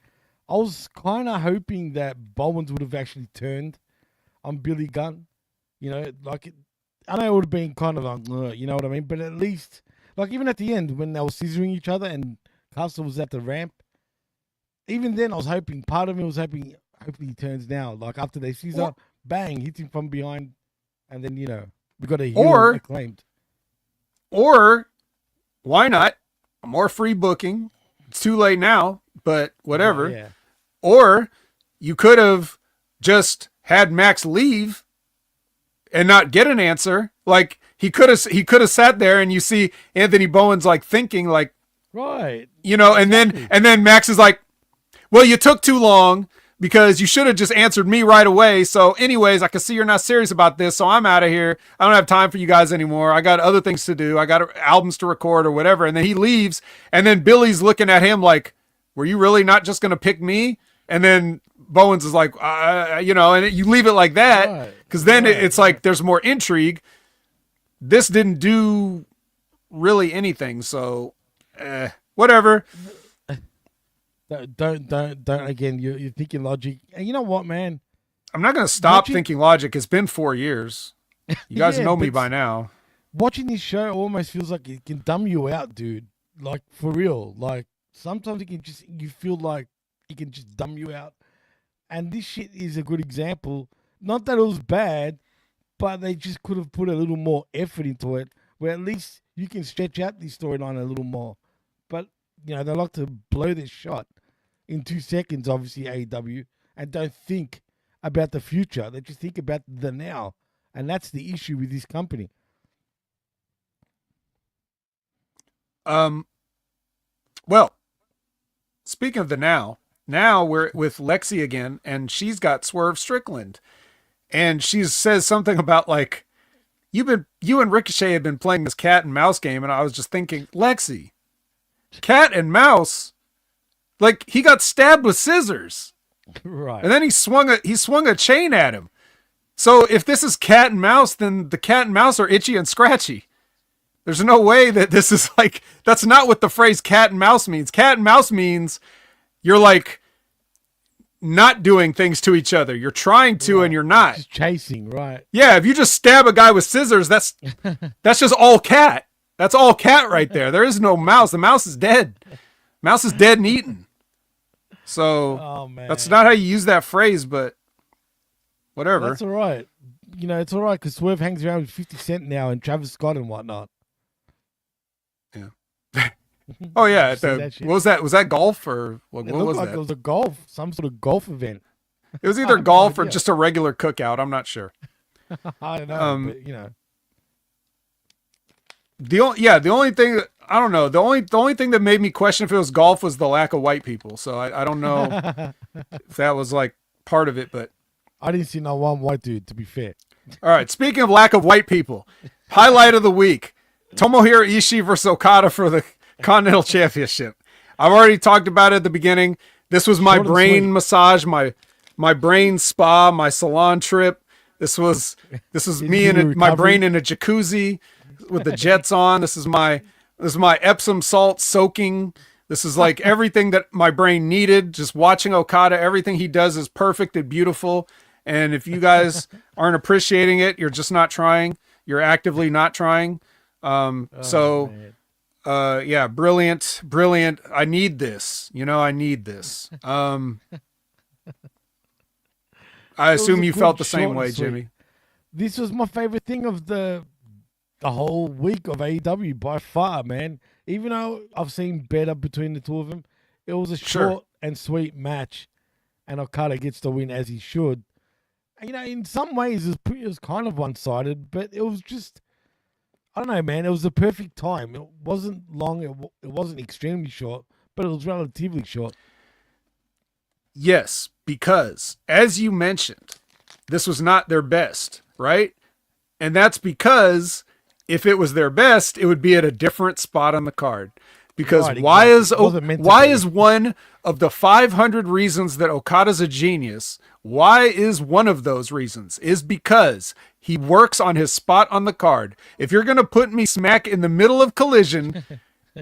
I was kind of hoping that Bowens would have actually turned on Billy Gunn. I know it would have been kind of like, you know what I mean? But at least, like even at the end when they were scissoring each other and Hustle was at the ramp. Even then, I was hoping. Part of me was hoping he turns now. Like after they Caesar, bang, hits him from behind, and then we got a heel acclaimed. Or why not? More free booking. It's too late now, but whatever. Oh, yeah. Or you could have just had Max leave and not get an answer. Like he could have sat there, and you see Anthony Bowen's like thinking like, right, and then Max is like, well, you took too long because you should have just answered me right away. So anyways, I can see you're not serious about this. So I'm out of here. I don't have time for you guys anymore. I got other things to do. I got albums to record or whatever. And then he leaves. And then Billy's looking at him like, were you really not just going to pick me? And then Bowens is like, and you leave it like that. Cause then it's like, there's more intrigue. This didn't do really anything. So whatever. Don't again. You're thinking logic, and you know what, man? I'm not going to stop thinking logic. It's been 4 years. You guys know me by now. Watching this show almost feels like it can dumb you out, dude. Like for real. Like sometimes you feel like it can just dumb you out, and this shit is a good example. Not that it was bad, but they just could have put a little more effort into it, where at least you can stretch out the storyline a little more. But they like to blow this shot in 2 seconds, obviously, AEW, and don't think about the future. They just think about the now. And that's the issue with this company. Well, speaking of the now we're with Lexi again, and she's got Swerve Strickland. And she says something about like, you and Ricochet have been playing this cat and mouse game, and I was just thinking, Lexi, cat and mouse, like he got stabbed with scissors, right? And then he swung a chain at him. So if this is cat and mouse, then the cat and mouse are itchy and scratchy. There's no way that this is like, that's not what the phrase cat and mouse means. Cat and mouse means you're like not doing things to each other. You're trying to, and you're not. Just chasing, right? Yeah. If you just stab a guy with scissors, that's just all cat. That's all cat right there. There is no mouse. The mouse is dead. Mouse is dead and eaten. So that's not how you use that phrase, but whatever. That's all right. It's all right because Swerve hangs around with 50 Cent now and Travis Scott and whatnot. Yeah. Oh, yeah. What was that? Was that golf or what was that? It was some sort of golf event. It was either golf or just a regular cookout. I'm not sure. I don't know, but, The only thing that, I don't know, the only thing that made me question if it was golf was the lack of white people. So I don't know if that was like part of it, but I didn't see no one white dude, to be fair. All right, speaking of lack of white people, highlight of the week, Tomohiro Ishii versus Okada for the Continental Championship. I've already talked about it at the beginning. This was my brain massage, my brain spa, my salon trip. This was me and my brain in a jacuzzi with the jets on. This is my Epsom salt soaking. This is like everything that my brain needed. Just watching Okada, everything he does is perfect and beautiful. And if you guys aren't appreciating it, you're just not trying. You're actively not trying. Yeah, brilliant. I need this. I need this. I assume you felt the same way, Jimmy. This was my favorite thing of the whole week of AEW by far, man. Even though I've seen better between the two of them, it was a short and sweet match, and Okada gets the win as he should. In some ways, it was kind of one-sided, but it was just, I don't know, man. It was the perfect time. It wasn't long. It wasn't extremely short, but it was relatively short. Yes, because as you mentioned, this was not their best, right? And that's because if it was their best, it would be at a different spot on the card. Because why is one of the 500 reasons that Okada's a genius? Why is one of those reasons? Is because he works on his spot on the card. If you're going to put me smack in the middle of Collision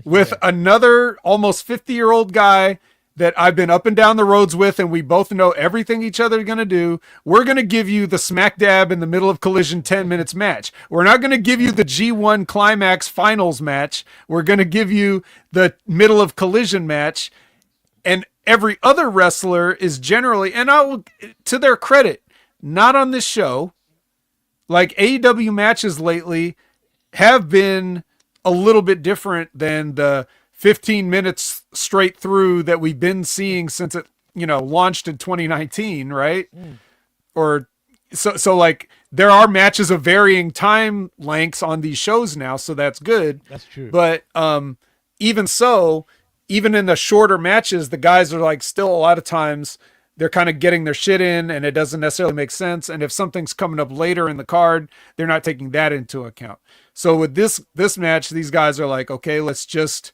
with another almost 50-year-old guy that I've been up and down the roads with, and we both know everything each other are going to do. We're going to give you the smack dab in the middle of Collision 10 minutes match. We're not going to give you the G1 Climax Finals match. We're going to give you the middle of Collision match. And every other wrestler is generally, and to their credit, not on this show, like AEW matches lately have been a little bit different than the 15 minutes straight through that we've been seeing since it, launched in 2019, right? Or so like there are matches of varying time lengths on these shows now, so that's good. That's true. But even so, even in the shorter matches, the guys are like still a lot of times they're kind of getting their shit in and it doesn't necessarily make sense. And if something's coming up later in the card, they're not taking that into account. So with this match, these guys are like, okay, let's just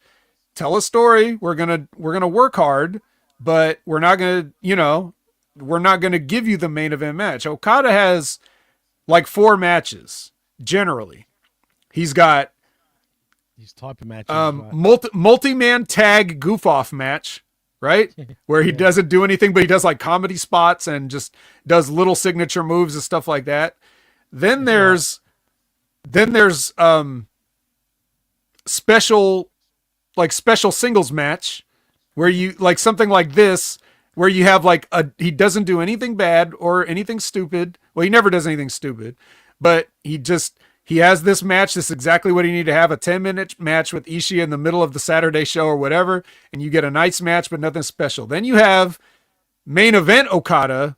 tell a story. We're going to work hard, but we're not going to give you the main event match. Okada has like 4 matches generally. He's got these type of matches, multi-man tag goof off match, right? Where he doesn't do anything, but he does like comedy spots and just does little signature moves and stuff like that. Then there's special singles match where you like something like this, where you have like he doesn't do anything bad or anything stupid. Well, he never does anything stupid, but he has this match. This is exactly what he needed to have, a 10-minute match with Ishii in the middle of the Saturday show or whatever. And you get a nice match, but nothing special. Then you have main event Okada,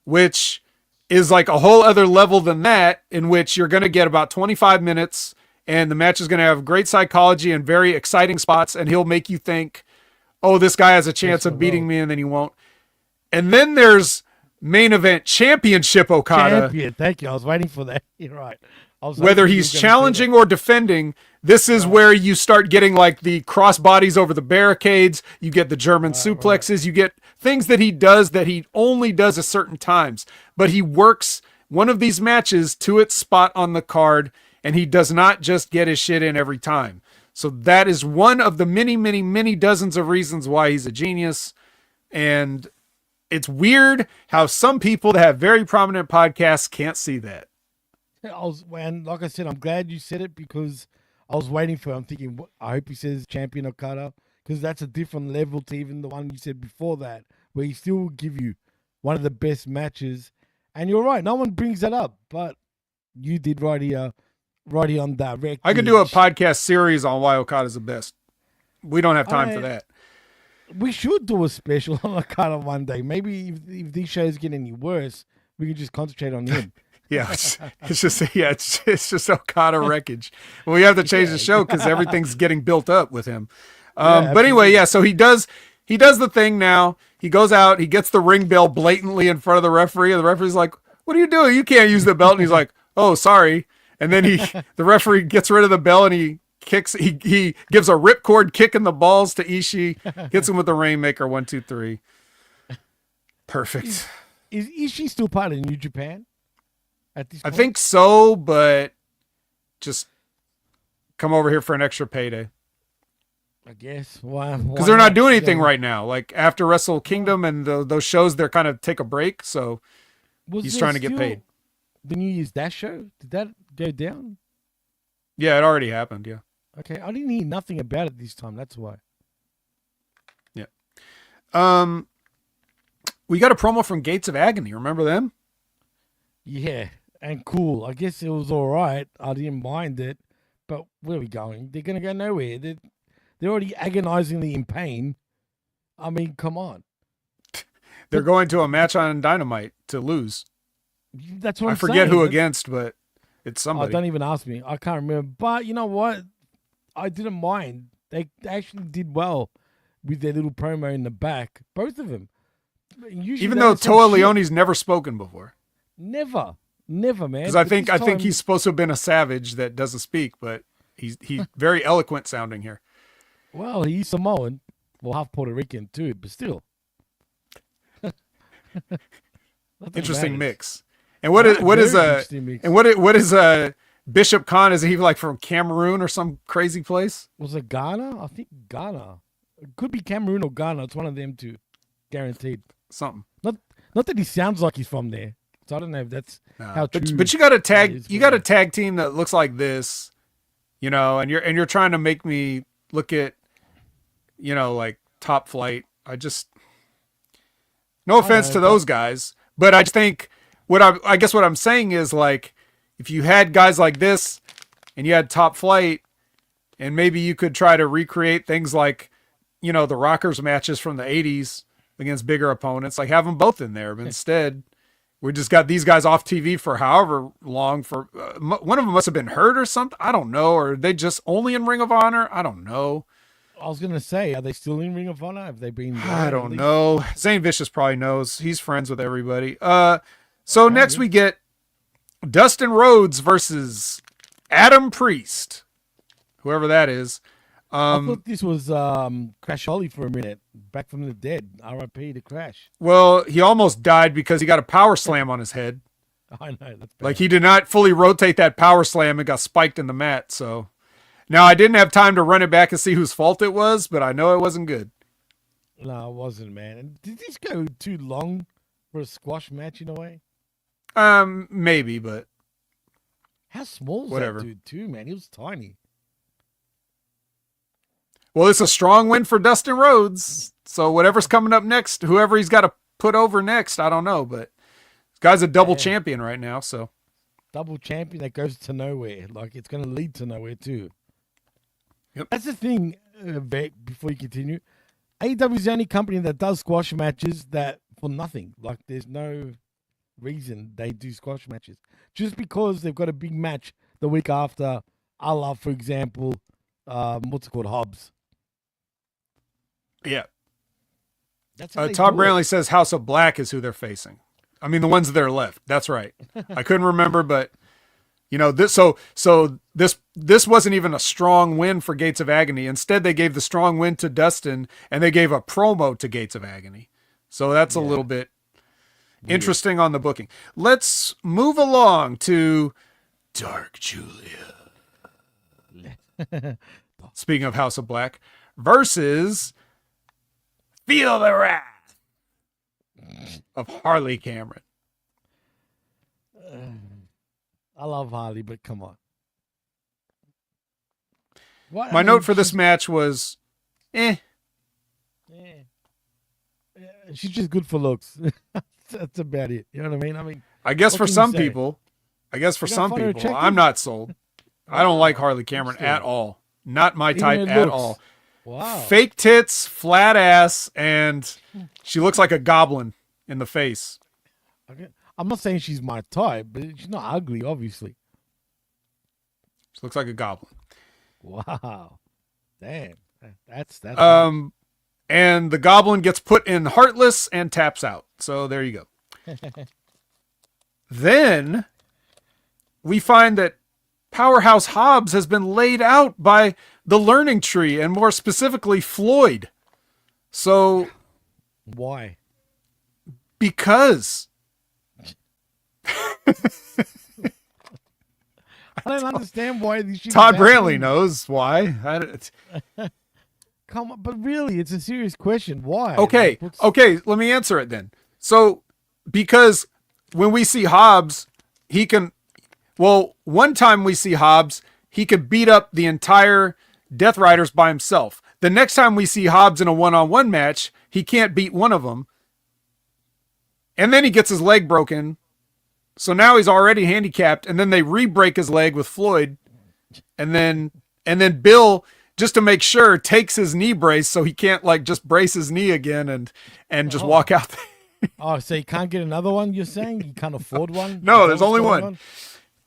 which is like a whole other level than that, in which you're going to get about 25 minutes and the match is going to have great psychology and very exciting spots. And he'll make you think, oh, this guy has a chance of beating me, and then he won't. And then there's main event championship Okada. Champion, thank you. I was waiting for that. You're right. Whether he's challenging or defending, this is where you start getting like the cross bodies over the barricades. You get the German suplexes. You get things that he does that he only does at certain times. But he works one of these matches to its spot on the card, and he does not just get his shit in every time. So that is one of the many, many, many dozens of reasons why he's a genius. And it's weird how some people that have very prominent podcasts can't see that. Like I said, I'm glad you said it because I was waiting for it. I'm thinking, I hope he says champion Okada, because that's a different level to even the one you said before that, where he still will give you one of the best matches. And you're right, no one brings that up, but you did right here on that. I could do a podcast series on why Okada's the best. We don't have time for that. We should do a special on Okada one day. Maybe if these shows get any worse, we can just concentrate on him. Yeah, it's just Okada wreckage. Well, we have to change the show because everything's getting built up with him. But anyway, so he does the thing now. He goes out, he gets the ring bell blatantly in front of the referee, and the referee's like, "What are you doing? You can't use the belt." And he's like, "Oh, sorry." And then the referee gets rid of the bell and he gives a ripcord kick in the balls to Ishii, hits him with the Rainmaker, 1, 2, 3. Perfect. Is Ishii still part of New Japan? At this point? I think so, but just come over here for an extra payday. I guess. Why? Because they're not doing anything right now. Like after Wrestle Kingdom and those shows, they're kind of take a break. So he's trying to get paid. The New Year's Dash show, did that go down? Yeah, it already happened. Yeah. Okay, I didn't hear nothing about it this time. That's why. Yeah. We got a promo from Gates of Agony. Remember them? Yeah, and cool. I guess it was all right. I didn't mind it, but where are we going? They're gonna go nowhere. They're already agonizingly in pain. I mean, come on. They're going to a match on Dynamite to lose. That's what I forget who against, but it's somebody. Oh, don't even ask me. I can't remember. But you know what? I didn't mind. They actually did well with their little promo in the back. Both of them. Even though Toa Leone's never spoken before. Never, man. Because I think he's supposed to have been a savage that doesn't speak, but he's very eloquent sounding here. Well, he's Samoan, well, half Puerto Rican too, but still. Interesting mix. And what is Bishop Khan? Is he like from Cameroon or some crazy place? Was it Ghana? I think Ghana. It could be Cameroon or Ghana. It's one of them two, guaranteed. Something. Not that he sounds like he's from there. So I don't know if that's how true. But you got a tag. You got a tag team that looks like this, and you're trying to make me look at, like Top Flight. No offense to those guys, but I think I guess what I'm saying is, like, if you had guys like this and you had Top Flight, and maybe you could try to recreate things like, the Rockers matches from the 80s against bigger opponents, like have them both in there. But instead, we just got these guys off TV for however long. For one of them must have been hurt or something. I don't know. Or are they just only in Ring of Honor? I don't know. I was going to say, are they still in Ring of Honor? Have they been? I don't know. Zane Vicious probably knows. He's friends with everybody. So next we get Dustin Rhodes versus Adam Priest, whoever that is. I thought this was Crash Holly for a minute, back from the dead. R.I.P. to Crash. Well, he almost died because he got a power slam on his head. I know. That's bad. Like, he did not fully rotate that power slam and got spiked in the mat. So now I didn't have time to run it back and see whose fault it was, but I know it wasn't good. No, it wasn't, man. And did this go too long for a squash match in a way? Maybe, but how small was that dude too, man? He was tiny. Well, it's a strong win for Dustin Rhodes. So whatever's coming up next, whoever he's got to put over next, I don't know. But this guy's a double champion right now. So double champion that goes to nowhere. Like, it's going to lead to nowhere too. Yep. That's the thing, before you continue. AEW is the only company that does squash matches that for nothing. Like, there's no reason they do squash matches. Just because they've got a big match the week after, a la, for example, what's it called, Hobbs. Yeah. That's Todd Brantley says House of Black is who they're facing. I mean, the ones that are left. That's right. I couldn't remember, but this. So this wasn't even a strong win for Gates of Agony. Instead, they gave the strong win to Dustin, and they gave a promo to Gates of Agony. So that's a little bit interesting on the booking. Let's move along to Dark Julia. Speaking of House of Black versus Feel the Wrath of Harley Cameron. I love Harley, but come on. My note for this match was, she's just good for looks. That's about it. You know what I mean? I guess for some people, I'm not sold. I don't like Harley Cameron at all. Not my type at all. Wow. Fake tits, flat ass, and she looks like a goblin in the face. Okay. I'm not saying she's my type, but she's not ugly, obviously. She looks like a goblin. Wow. Damn. That's and the goblin gets put in Heartless and taps out. So there you go. Then we find that Powerhouse Hobbs has been laid out by the Learning Tree, and more specifically Floyd. So why? Because I don't understand why these. Todd Brantley knows why. Come on, but really, it's a serious question. Why? Okay, let me answer it then. So, because when we see Hobbs, he can. Well, one time we see Hobbs, he could beat up the entire Death Riders by himself. The next time we see Hobbs in a one-on-one match, he can't beat one of them. And then he gets his leg broken. So now he's already handicapped, and then they re-break his leg with Floyd. And then Bill, just to make sure, takes his knee brace so he can't just brace his knee again and just walk out there. Oh, so you can't get another one, you're saying? You can't afford one? No, there's only one.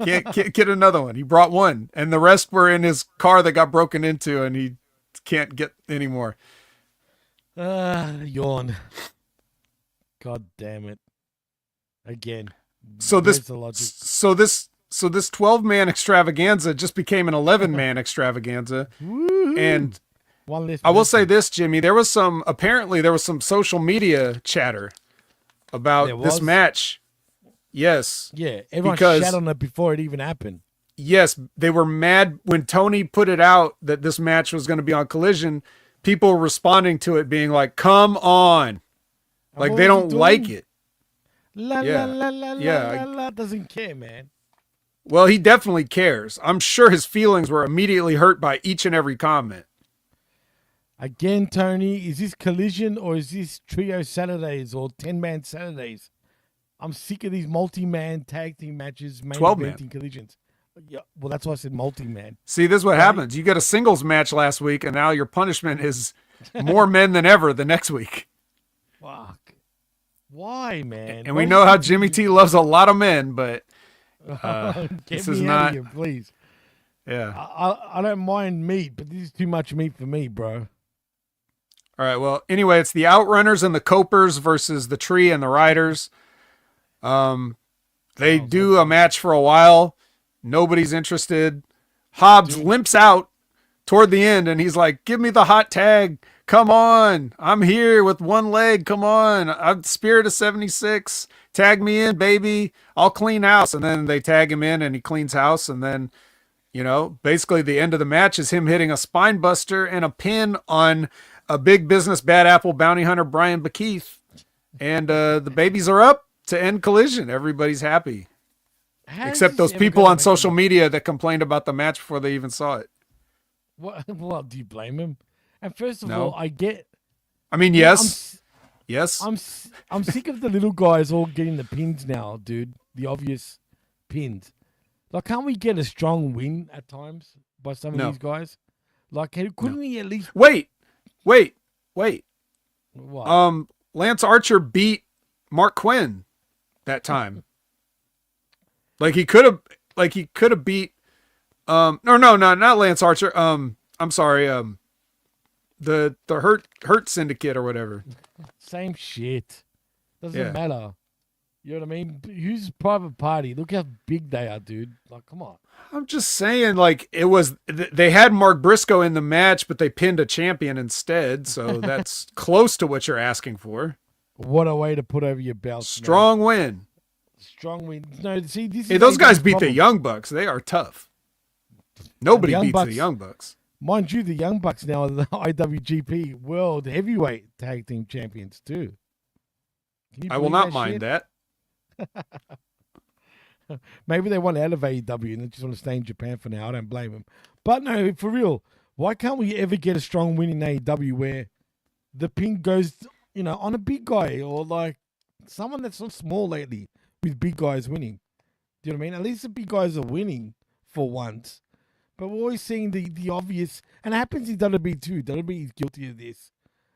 Can't get another one. He brought one, and the rest were in his car that got broken into, and he can't get any more. Yawn. God damn it. Again. So this 12-man extravaganza just became an 11-man extravaganza. Woo-hoo. And I will say this, Jimmy, there was some social media chatter about this match. Yes. Yeah, everyone shat on it before it even happened. Yes, they were mad when Tony put it out that this match was going to be on Collision people responding to it being like, come on. Like they don't like it. La Yeah. la la la Yeah. la la. Doesn't care, man. Well, he definitely cares. I'm sure his feelings were immediately hurt by each and every comment. Again, Tony, is this Collision or is this Trio Saturdays or 10-man Saturdays? I'm sick of these multi-man tag team matches, main 12-man. eventing collisions. Yeah, well, that's why I said multi-man. See, this is what happens. You get a singles match last week, and now your punishment is more men than ever the next week. Fuck. Why, man? And we know how Jimmy T loves a lot of men, but this is not. Here, please. Yeah. I don't mind meat, but this is too much meat for me, bro. All right. Well, anyway, it's the Outrunners and the Copers versus the Tree and the Riders. They do a match for a while. Nobody's interested. Hobbs limps out toward the end, and he's like, "Give me the hot tag. Come on. I'm here with one leg. Come on. I'm Spirit of 76. Tag me in, baby. I'll clean house." And then they tag him in, and he cleans house. And then, basically the end of the match is him hitting a spine buster and a pin on a big business bad apple bounty hunter, Brian Bakeith. And the babies are up to end Collision. Everybody's happy. Except those people on social media that complained about the match before they even saw it. Well, do you blame him? And first of all, yes. Yes. I'm sick of the little guys all getting the pins now, dude. The obvious pins. Like, can't we get a strong win at times by some of these guys? Like, couldn't he at least... Wait. What? Lance Archer beat Mark Quinn that time. He could have beat no, not Lance Archer. I'm sorry. The Hurt Syndicate or whatever. Same shit. Doesn't matter. You know what I mean? Who's Private Party? Look how big they are, dude. Like, come on. I'm just saying, they had Mark Briscoe in the match, but they pinned a champion instead. So that's close to what you're asking for. What a way to put over your belt. Strong win. Strong win. No, see, this is those guys beat the Young Bucks. They are tough. Nobody beats the Young Bucks. Mind you, the Young Bucks now are the IWGP World Heavyweight Tag Team Champions too. I will not mind that. Maybe they want out of AEW and they just want to stay in Japan for now. I don't blame them. But no, for real, why can't we ever get a strong win in AEW where the pin goes, on a big guy or like someone that's not small lately with big guys winning? Do you know what I mean? At least the big guys are winning for once. But we're always seeing the obvious, and it happens in WWE too. WWE is guilty of this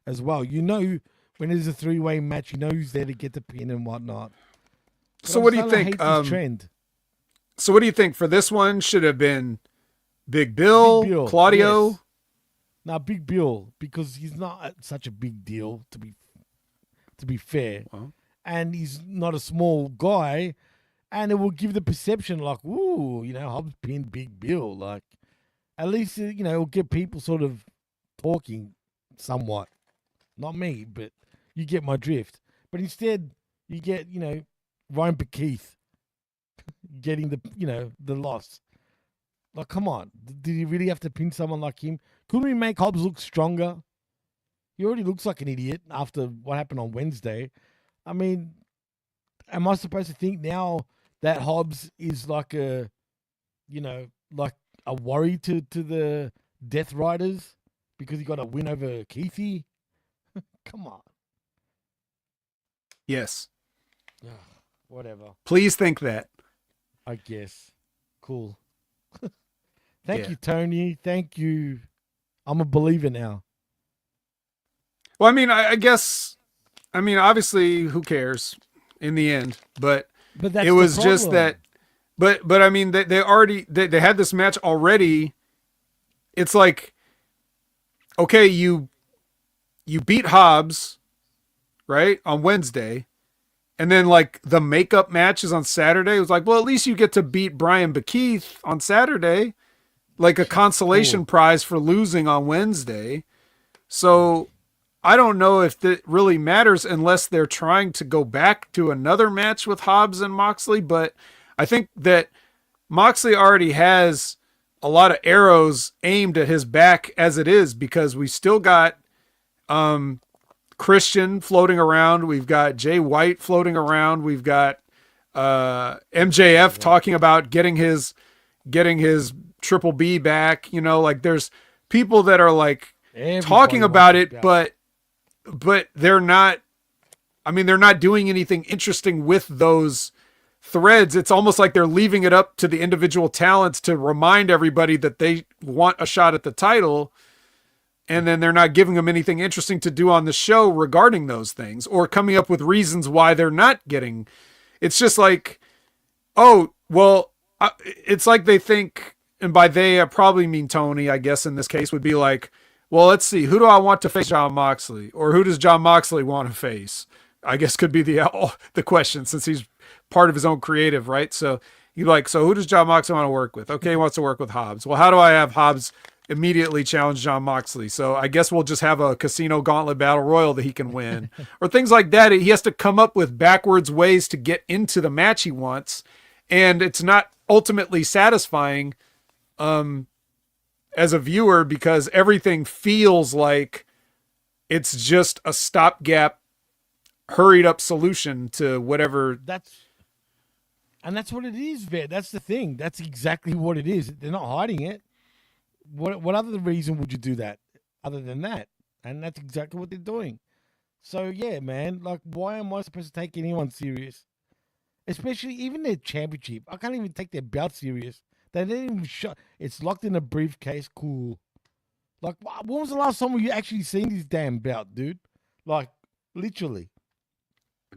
as well. When there's a three-way match, who's there to get the pin and whatnot. But so what do you think? Trend. So what do you think for this one? Should have been Big Bill, Claudio? Yes. Now Big Bill, because he's not such a big deal to be fair, and he's not a small guy, and it will give the perception like, ooh, Hobbs pinned Big Bill. Like, at least it'll get people sort of talking somewhat. Not me, but you get my drift. But instead, you get Ryan Bakeith getting the loss. Like, come on. Did you really have to pin someone like him? Couldn't we make Hobbs look stronger? He already looks like an idiot after what happened on Wednesday. I mean, am I supposed to think now that Hobbs is like a worry to the Death Riders because he got a win over Keithy? Come on. Yes. Whatever. Please think that. I guess. Cool. Thank you, Tony. Thank you. I'm a believer now. Well, I mean, I guess, obviously, who cares in the end? But that's it was just that. But I mean, they already they had this match already. It's like, okay, you beat Hobbs, right, on Wednesday. And then, the makeup match is on Saturday. It was like, well, at least you get to beat Brian Bakeith on Saturday. Like a consolation prize for losing on Wednesday. So, I don't know if that really matters unless they're trying to go back to another match with Hobbs and Moxley. But I think that Moxley already has a lot of arrows aimed at his back as it is, because we still got Christian floating around. We've got Jay White floating around. We've got MJF talking about getting his Triple B back. You know, like there's people that are like talking about it, but they're not. I mean, they're not doing anything interesting with those threads. It's almost like they're leaving it up to the individual talents to remind everybody that they want a shot at the title. And then they're not giving them anything interesting to do on the show regarding those things, or coming up with reasons why they're not getting. It's just like, oh, well, it's like they think, and by they, I probably mean Tony, I guess in this case, would be like, well, let's see, who do I want to face Jon Moxley? Or who does Jon Moxley want to face? I guess could be the question, since he's part of his own creative, right? So you're like, so who does Jon Moxley want to work with? Okay, he wants to work with Hobbs. Well, how do I have Hobbs immediately challenge Jon Moxley? So I guess we'll just have a Casino Gauntlet Battle Royal that he can win, or things like that. He has to come up with backwards ways to get into the match he wants, and it's not ultimately satisfying as a viewer, because everything feels like it's just a stopgap, hurried up solution to whatever. That's what it is, Vet. That's the thing. That's exactly what it is. They're not hiding it. What other reason would you do that other than that? And that's exactly what they're doing. So yeah, man, like, why am I supposed to take anyone serious? Especially even their championship. I can't even take their belt serious. They didn't even show. It's locked in a briefcase. Cool. Like, when was the last time you actually seen this damn belt, dude? Like, literally.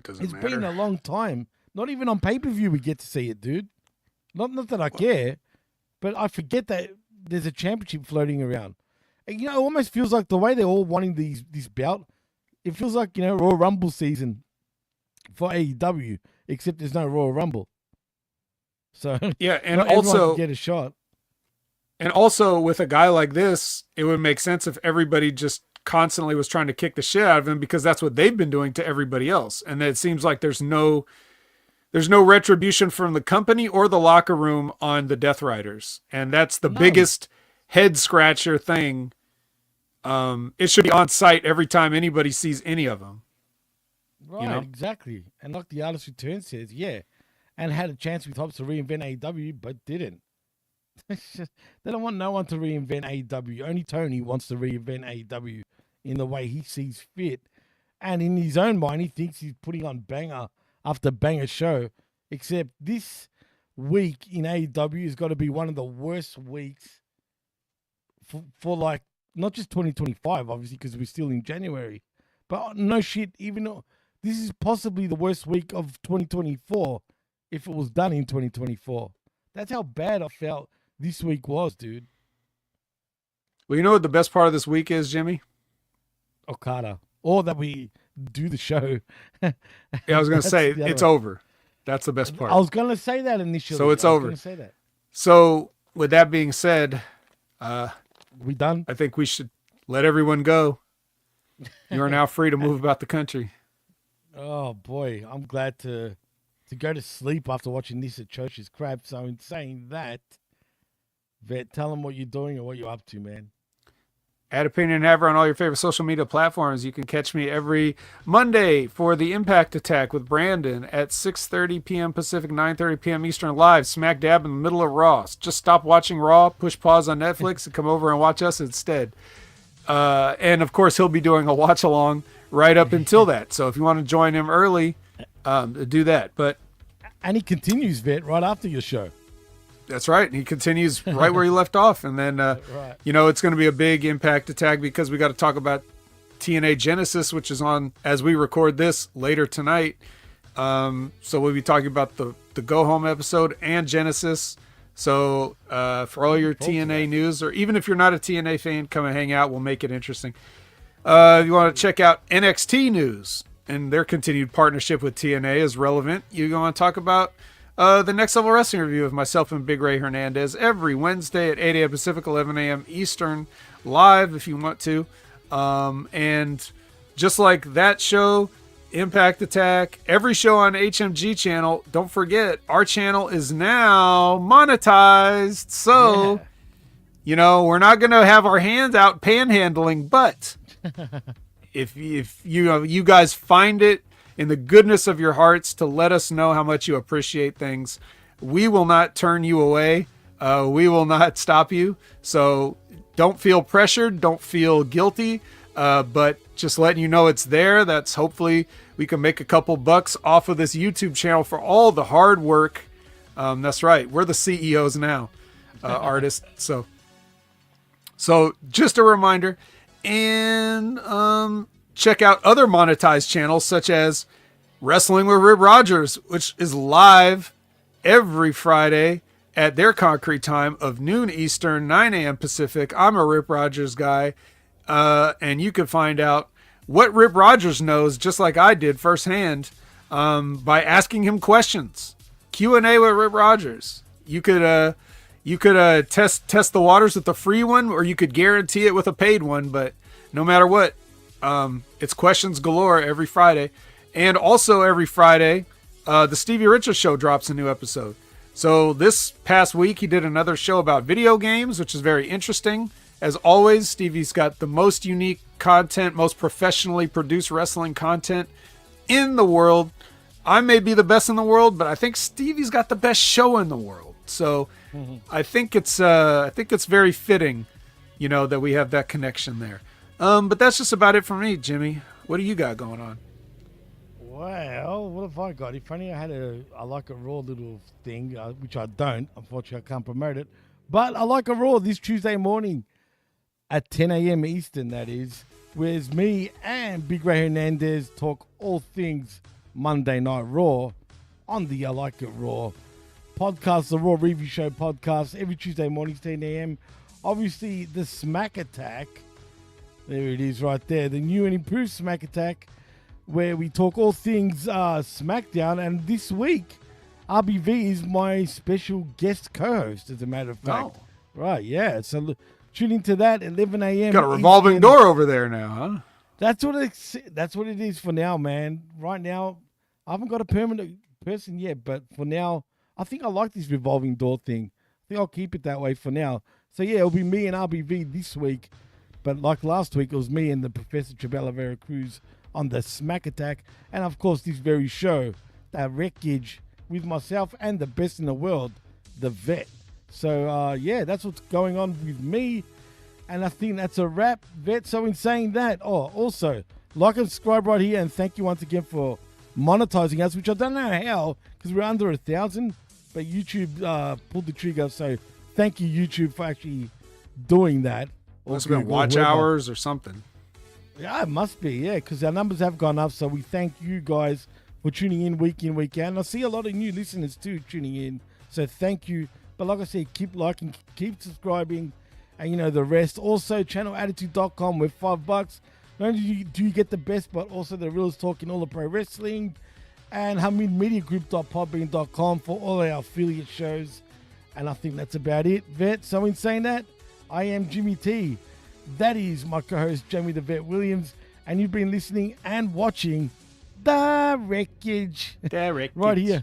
It's been a long time. Not even on pay-per-view we get to see it, dude. Not that I care, but I forget that there's a championship floating around. And, you know, it almost feels like the way they're all wanting this belt, it feels like, you know, Royal Rumble season for AEW, except there's no Royal Rumble. So yeah, and also get a shot. And also with a guy like this, it would make sense if everybody just constantly was trying to kick the shit out of him, because that's what they've been doing to everybody else. And it seems like there's no retribution from the company or the locker room on the Death Riders. And that's the biggest head scratcher thing. It should be on site every time anybody sees any of them. Right, you know? Exactly. And like the Artist Return says, yeah, and had a chance with Hobbs to reinvent AEW, but didn't. They don't want no one to reinvent AEW. Only Tony wants to reinvent AEW in the way he sees fit. And in his own mind, he thinks he's putting on banger after banger show. Except this week in AEW has got to be one of the worst weeks for like, not just 2025, obviously, because we're still in January. But no shit, even though this is possibly the worst week of 2024 if it was done in 2024. That's how bad I felt this week was, dude. Well, you know what the best part of this week is, Jimmy? Okada. Or that we do the show. Yeah, I was going to say, it's over. That's the best part. I was going to say that initially. So it's over. Say that. So with that being said, we done? I think we should let everyone go. You are now free to move about the country. Oh, boy. I'm glad to go to sleep after watching this atrocious crap. So in saying that, Vet, tell them what you're doing and what you're up to, man. At Opinion Haver on all your favorite social media platforms. You can catch me every Monday for the Impact Attack with Brandon at 6:30 p.m. Pacific, 9:30 p.m. Eastern, live smack dab in the middle of Raw. Just stop watching Raw, push pause on Netflix, and come over and watch us instead. And, of course, he'll be doing a watch-along right up until that. So if you want to join him early, do that. And he continues, Vet, right after your show. That's right. He continues right where he left off. And then, right. You know, it's going to be a big Impact Attack because we got to talk about TNA Genesis, which is on as we record this later tonight. So we'll be talking about the Go Home episode and Genesis. So for all your TNA news, or even if you're not a TNA fan, come and hang out. We'll make it interesting. If you want to check out NXT news and their continued partnership with TNA is relevant, you're going to talk about the Next Level Wrestling review of myself and Big Ray Hernandez every Wednesday at 8 a.m. Pacific, 11 a.m. Eastern, live if you want to. And just like that show, Impact Attack, every show on HMG channel, don't forget, our channel is now monetized. So we're not going to have our hands out panhandling, but if you guys find it in the goodness of your hearts to let us know how much you appreciate things, we will not turn you away. We will not stop you. So don't feel pressured. Don't feel guilty. But just letting you know it's there. That's hopefully we can make a couple bucks off of this YouTube channel for all the hard work. That's right. We're the CEOs now, artists. So just a reminder, and check out other monetized channels such as Wrestling with Rip Rogers, which is live every Friday at their concrete time of noon Eastern, 9 a.m. Pacific. I'm a Rip Rogers guy, and you can find out what Rip Rogers knows, just like I did firsthand, by asking him questions. Q&A with Rip Rogers. You could test the waters with the free one, or you could guarantee it with a paid one. But no matter what, it's questions galore every Friday. And also every Friday, the Stevie Richards Show drops a new episode. So this past week, he did another show about video games, which is very interesting. As always, Stevie's got the most unique content, most professionally produced wrestling content in the world. I may be the best in the world, but I think Stevie's got the best show in the world. So I think it's very fitting, that we have that connection there. But that's just about it for me, Jimmy. What do you got going on? Well, what have I got? If only I had I like a Raw little thing, which I don't. Unfortunately, I can't promote it. But I like a Raw this Tuesday morning at 10 a.m. Eastern, that is, whereas me and Big Ray Hernandez talk all things Monday Night Raw on the I Like It Raw podcast, the Raw Review Show podcast, every Tuesday morning, 10 a.m. Obviously, the Smack Attack, there it is right there, the new and improved Smack Attack, where we talk all things SmackDown. And this week, RBV is my special guest co-host, as a matter of fact. Oh. Right, yeah. So tune into that at 11 a.m. Got a revolving door over there now, huh? That's what it is for now, man. Right now, I haven't got a permanent person yet, but for now, I think I like this revolving door thing. I think I'll keep it that way for now. So yeah, it'll be me and RBV this week. But like last week, it was me and the Professor Chabela Vera Cruz on the Smack Attack. And of course, this very show, that Wreckage, with myself and the best in the world, the Vet. So yeah, that's what's going on with me. And I think that's a wrap, Vet. So in saying that, also, like and subscribe right here. And thank you once again for monetizing us, which I don't know how, because we're under 1,000. But YouTube pulled the trigger. So thank you, YouTube, for actually doing that. Must have been watch hours or something. Yeah, it must be, yeah, because our numbers have gone up. So we thank you guys for tuning in, week out. And I see a lot of new listeners too tuning in. So thank you. But like I said, keep liking, keep subscribing, and the rest. Also, channelattitude.com with $5. Not only do you get the best, but also the real talking all the pro wrestling. And HamidMediaGroup.podbean.com for all our affiliate shows. And I think that's about it, Vet. So in saying that, I am Jimmy T. That is my co-host, Jamie the Vet Williams. And you've been listening and watching The Wreckage. The Wreckage. Right here.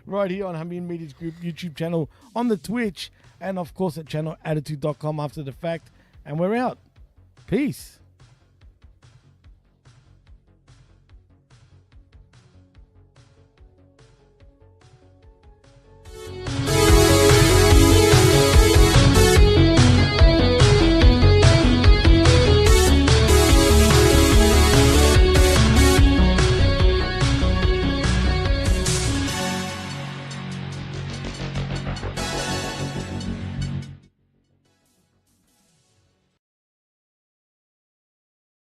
Right here on Hamid Media's Group YouTube channel, on the Twitch, and of course at channelattitude.com after the fact. And we're out. Peace.